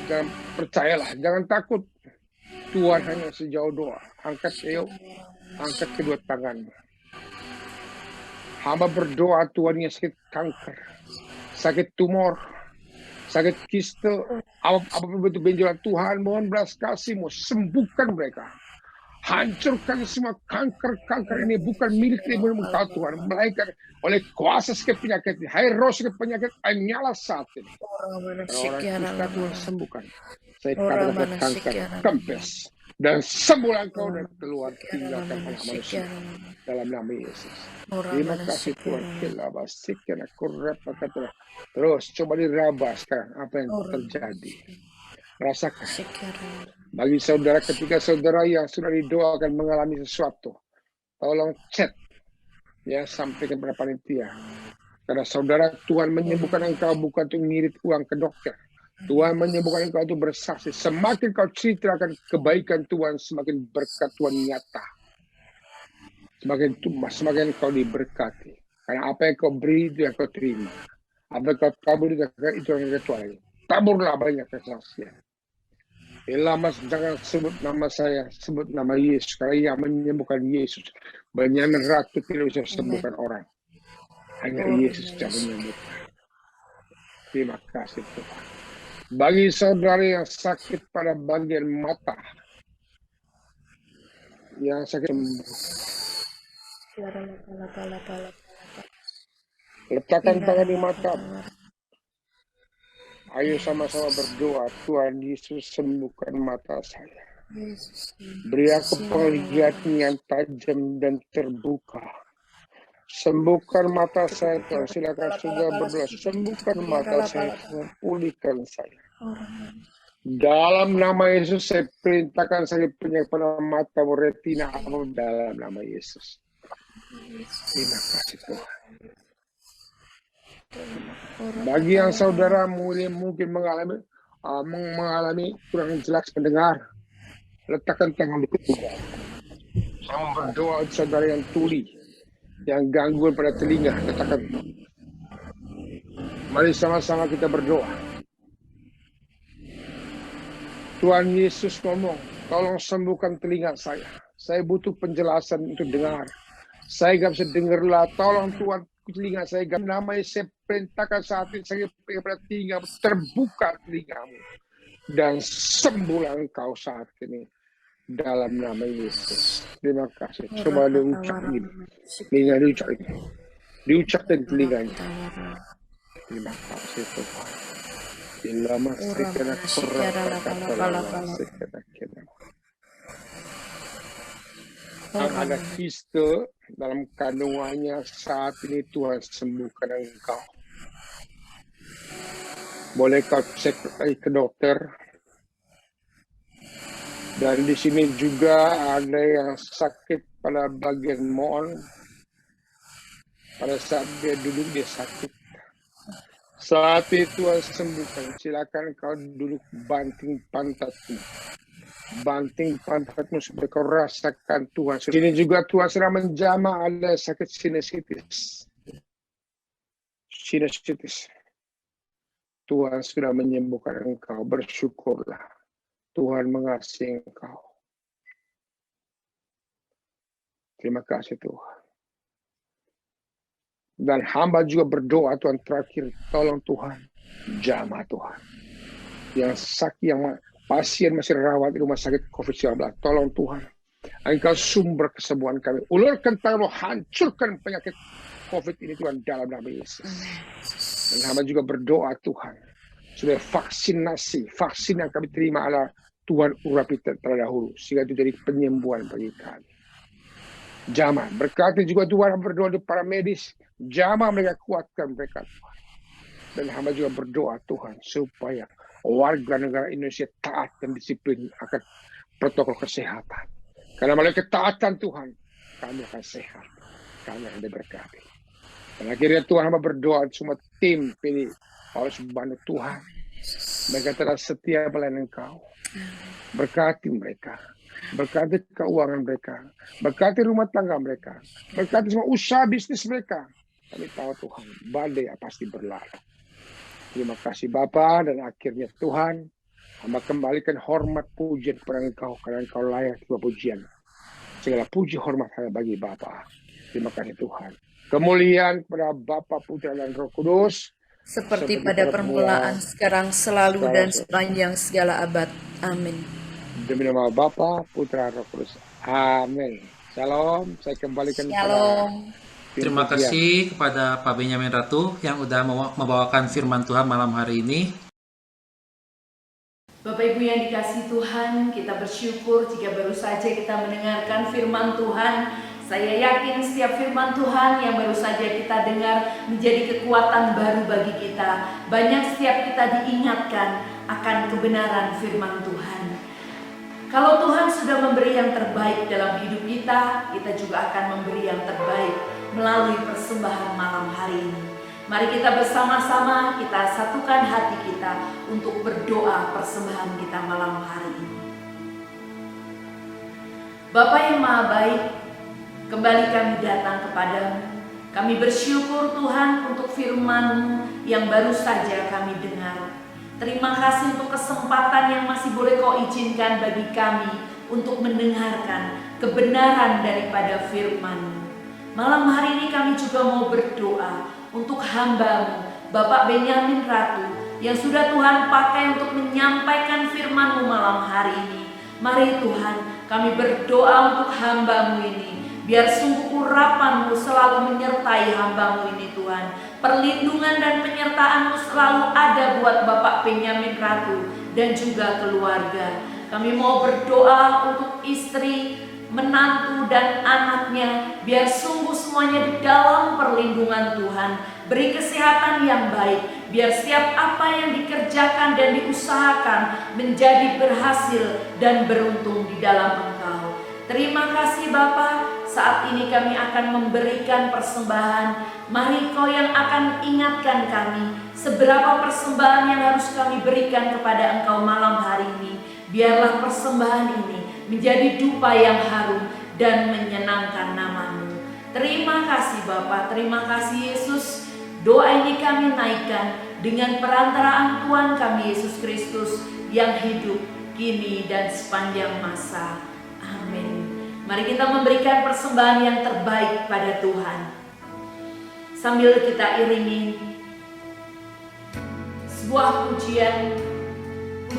S2: Jangan percayalah. Jangan takut. Tuhan hanya sejauh doa. Angkat angkat kedua tanganmu. Hamba berdoa Tuhan yang sakit kanker, sakit tumor, sakit kiste, apapun bentuk benjolan Tuhan, mohon belas kasih-Mu, sembuhkan mereka. Hancurkan semua kanker ini bukan milik Engkau Tuhan, melainkan oleh kuasa sakit penyakit ini. Hai roh sakit penyakit, nyala saat ini. Orang kusta Tuhan sembuhkan. Saya katakan kanker, kempes. Dan sembuhlah engkau dan keluar tinggalkan anak manusia dalam nama Yesus. Terima kasih Tuhan. Terus coba diraba sekarang apa yang terjadi. Rasakan. Bagi saudara, ketika saudara yang sudah didoakan mengalami sesuatu, tolong chat ya, sampaikan kepada panitia. Karena saudara, Tuhan menyembuhkan engkau bukan untuk ngirit uang ke dokter. Tuhan menyembuhkan engkau itu bersaksi. Semakin kau ceritakan kebaikan Tuhan, semakin berkat Tuhan nyata. Semakin kau diberkati. Karena apa yang kau beri, itu yang kau terima. Apa yang kau tabur, itu yang kau tuai. Taburlah banyak kesaksian. Jangan sebut nama saya, sebut nama Yesus. Karena yang menyembuhkan Yesus. Banyak ratu tidak bisa sembuhkan orang. Hanya Yesus yang menyembuhkan. Terima kasih Tuhan. Bagi saudara yang sakit pada bagian mata, yang sakit sembuh, letakkan tangan di mata. Ayo sama-sama berdoa, Tuhan Yesus sembuhkan mata saya. Beri aku penglihatan yang tajam dan terbuka, Sembuhkan mata saya Tuhan. Silakan sudah berdoa. Sembuhkan mata saya Tuhan. Pulihkan saya. Dalam nama Yesus saya perintahkan saya punya pada mata retina dalam nama Yesus. Terima kasih Tuhan. Bagi yang saudara mungkin mengalami kurang jelas mendengar, letakkan tangan di kepala. Saya berdoa saudara yang tuli, yang gangguan pada telinga, letakkan. Mari sama-sama kita berdoa. Tuhan Yesus ngomong, tolong sembuhkan telinga saya. Saya butuh penjelasan untuk dengar. Saya gak bisa dengarlah. Tolong Tuhan telinga saya. Namanya saya perintahkan saat ini saya pada telinga. Terbuka telingamu. Dan sembuhlah engkau saat ini. Dalam nama Yesus. Terima kasih. Coba diucap ini. Telinga diucap ini. Diucapkan telinganya. Terima kasih Tuhan. Ilama sekena ada kiste dalam kandungannya saat ini Tuhan sembuhkan engkau. Boleh kau cek ke dokter. Dan di sini juga ada yang sakit pada bagian mohon. Pada saat dia duduk dia sakit. Saat itu Tuhan sembuhkan. Silakan kau duduk banting pantatmu. Banting pantatmu supaya kau rasakan Tuhan. Sini juga Tuhan sedang menjamah ada sakit sinusitis. Sinusitis. Tuhan sudah menyembuhkan engkau. Bersyukurlah. Tuhan mengasihi engkau. Terima kasih Tuhan. Dan hamba juga berdoa Tuhan terakhir, tolong Tuhan, jamah Tuhan. Yang sakit, yang pasien masih rawat di rumah sakit COVID-19, tolong Tuhan. Engkau sumber kesembuhan kami. Ulurkan tangan, hancurkan penyakit COVID ini Tuhan dalam nama Yesus. Dan hamba juga berdoa Tuhan, supaya vaksin yang kami terima adalah Tuhan urapi terlebih dahulu, sehingga itu jadi penyembuhan bagi kami. Jamah, berkati juga Tuhan berdoa di para medis, jamah mereka, kuatkan mereka Tuhan. Dan hamba juga berdoa Tuhan supaya warga negara Indonesia taat dan disiplin akan protokol kesehatan. Karena melalui ketaatan Tuhan, kami akan sehat, kami akan diberkati. Dan akhirnya Tuhan hamba berdoa semua tim pilih Paulus bantu Tuhan. Mereka telah setia melayani Engkau. Berkati mereka. Berkati keuangan mereka, berkati rumah tangga mereka, berkati semua usaha bisnis mereka. Kami tahu Tuhan, badai pasti berlalu. Terima kasih Bapa, dan akhirnya Tuhan, hamba kembalikan hormat pujian kepada Engkau, karena Engkau layak sebuah pujian. Segala puji hormat hanya bagi Bapa. Terima kasih Tuhan. Kemuliaan kepada Bapa, Putra dan Roh Kudus.
S4: Seperti pada permulaan, sekarang, selalu, dan sepanjang segala abad. Amin.
S2: Demi nama Bapa, Putra, Roh Kudus. Amin. Shalom. Saya kembalikan
S4: Shalom.
S3: Terima kasih kepada Pak Benyamin Ratu yang udah membawakan firman Tuhan malam hari ini.
S1: Bapak Ibu yang dikasihi Tuhan, kita bersyukur jika baru saja kita mendengarkan firman Tuhan. Saya yakin setiap firman Tuhan yang baru saja kita dengar menjadi kekuatan baru bagi kita. Banyak setiap kita diingatkan akan kebenaran firman Tuhan. Kalau Tuhan sudah memberi yang terbaik dalam hidup kita, kita juga akan memberi yang terbaik melalui persembahan malam hari ini. Mari kita bersama-sama, kita satukan hati kita untuk berdoa persembahan kita malam hari ini. Bapa yang Maha Baik, kembali kami datang kepadamu. Kami bersyukur Tuhan untuk firman-Mu yang baru saja kami dengar. Terima kasih untuk kesempatan yang masih boleh Kau izinkan bagi kami untuk mendengarkan kebenaran daripada firman-Mu. Malam hari ini kami juga mau berdoa untuk hamba-Mu, Bapak Benyamin Ratu, yang sudah Tuhan pakai untuk menyampaikan firman-Mu malam hari ini. Mari Tuhan, kami berdoa untuk hamba-Mu ini. Biar sungguh urapan-Mu selalu menyertai hamba-Mu ini Tuhan. Perlindungan dan penyertaan-Mu selalu ada buat Bapak Benyamin Ratu dan juga keluarga. Kami mau berdoa untuk istri menantu dan anaknya, biar sungguh semuanya di dalam perlindungan Tuhan. Beri kesehatan yang baik, biar setiap apa yang dikerjakan dan diusahakan menjadi berhasil dan beruntung di dalam Engkau. Terima kasih Bapa, saat ini kami akan memberikan persembahan. Mari Kau yang akan ingatkan kami seberapa persembahan yang harus kami berikan kepada Engkau malam hari ini. Biarlah persembahan ini menjadi dupa yang harum dan menyenangkan nama-Mu. Terima kasih Bapa, terima kasih Yesus. Doa ini kami naikkan dengan perantaraan Tuhan kami Yesus Kristus yang hidup kini dan sepanjang masa. Amin. Mari kita memberikan persembahan yang terbaik pada Tuhan. Sambil kita iringi sebuah pujian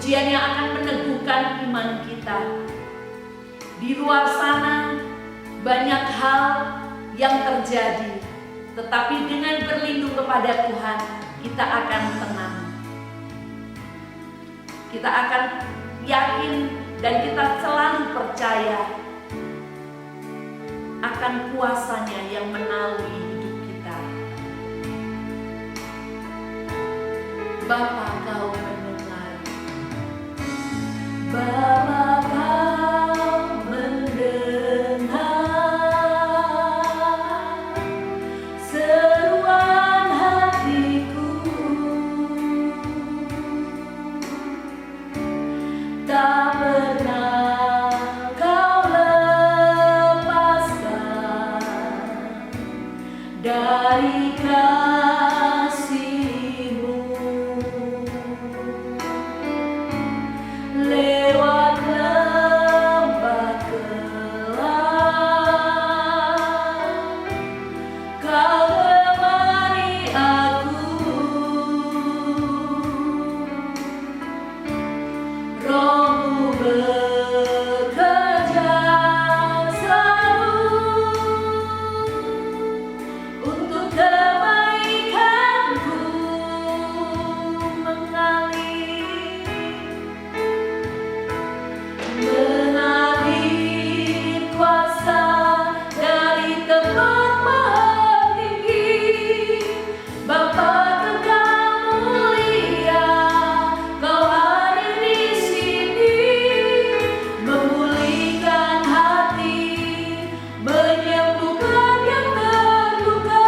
S1: yang akan meneguhkan iman kita. Di luar sana banyak hal yang terjadi, tetapi dengan berlindung kepada Tuhan, kita akan tenang. Kita akan yakin dan kita selalu percaya akan kuasa-Nya yang menaungi hidup kita. Bapa, Kau mendengar. Bapa, Kau mendengar seruan hatiku. Tak pernah Kau lepaskan dari kasih-Mu. Lewat lembah gelap, Kau temani aku. Roh-Mu bekerja selalu untuk kebaikanku, mengalir kuasa dari tempat maha tinggi. Bapa Tegak mulia, Kau hadir di sini, memulihkan hati, menyembuhkan yang terluka.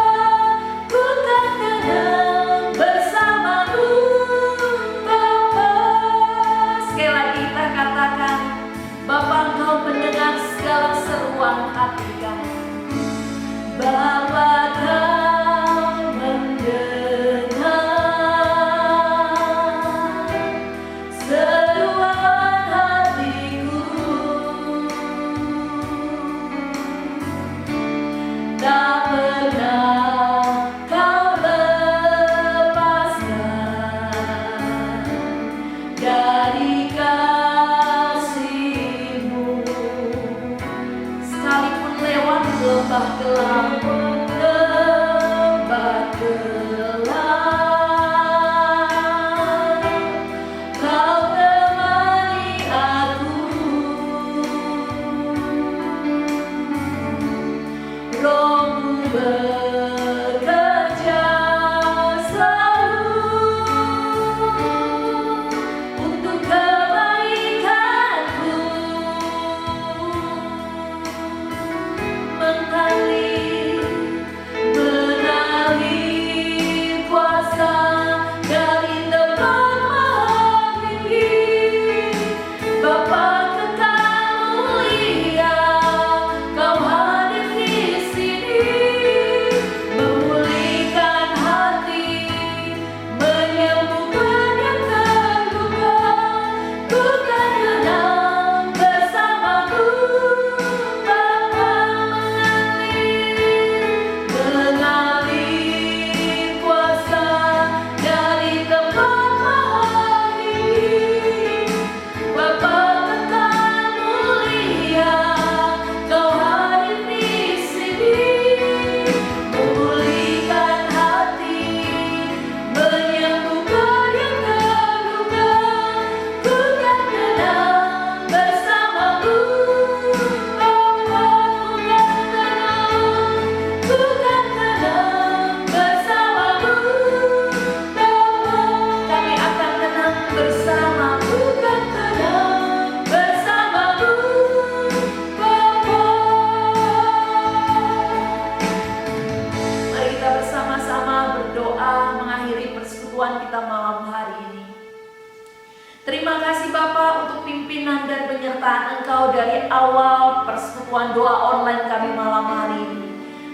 S1: Ku tak tenang bersama-Mu, Bapa. Sekali lagi kita katakan, Bapa, Engkau mendengar segala seruan hati kami. Bapa, Kau mendengar seruan hatiku. Tak pernah Kau lepaskan dari kasih-Mu. Sekalipun lewat lembah gelap, penyertaan Engkau dari awal persekutuan doa online kami malam hari ini.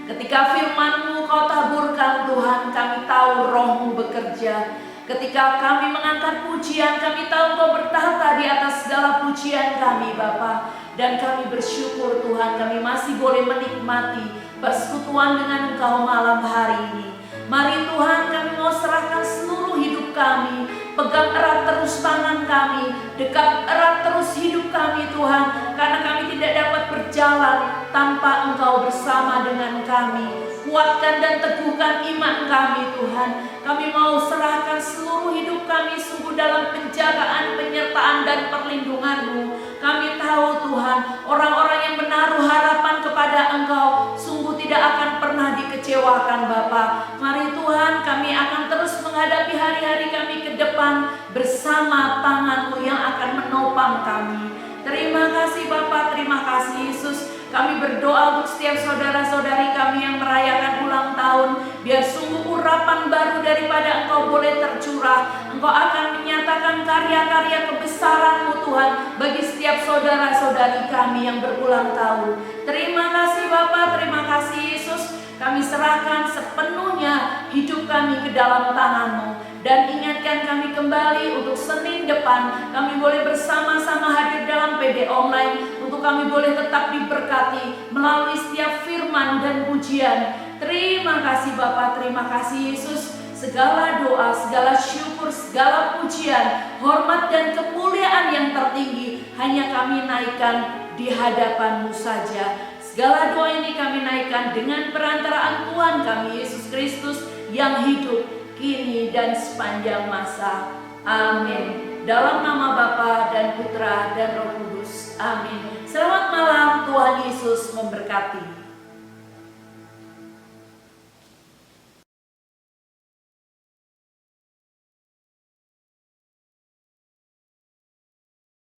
S1: Ketika firman-Mu Kau taburkan Tuhan, kami tahu Roh-Mu bekerja. Ketika kami mengangkat pujian, kami tahu Kau bertahta di atas segala pujian kami Bapa. Dan kami bersyukur Tuhan, kami masih boleh menikmati persekutuan dengan Engkau malam hari ini. Mari Tuhan, kami mau serahkan seluruh hidup kami. Pegang erat terus tangan kami, dekat erat terus hidup kami Tuhan, karena kami tidak dapat berjalan tanpa Engkau bersama dengan kami. Kuatkan dan teguhkan iman kami Tuhan. Kami mau serahkan seluruh hidup kami sungguh dalam penjagaan, penyertaan dan perlindungan-Mu. Kami tahu Tuhan, orang-orang yang menaruh harapan kepada Engkau sungguh tidak akan pernah dikecewakan Bapa. Mari Tuhan, kami akan terus menghadapi hari-hari kami ke depan bersama tangan-Mu yang akan menopang kami. Terima kasih Bapa, terima kasih Yesus. Kami berdoa untuk setiap saudara-saudari kami yang merayakan ulang tahun. Biar sungguh urapan baru daripada Engkau boleh tercurah. Engkau akan menyatakan karya-karya kebesaran-Mu Tuhan bagi setiap saudara-saudari kami yang berulang tahun. Terima kasih Bapa, terima kasih Yesus. Kami serahkan sepenuhnya hidup kami ke dalam tangan-Mu. Dan ingatkan kami kembali untuk Senin depan kami boleh bersama-sama hadir dalam PD online, untuk kami boleh tetap diberkati melalui setiap firman dan pujian. Terima kasih Bapa, terima kasih Yesus. Segala doa, segala syukur, segala pujian, hormat dan kemuliaan yang tertinggi hanya kami naikkan di hadapan-Mu saja. Segala doa ini kami naikkan dengan perantaraan Tuhan kami Yesus Kristus yang hidup kini dan sepanjang masa. Amin. Dalam nama Bapa dan Putra dan Roh Kudus. Amin. Selamat malam, Tuhan Yesus memberkati.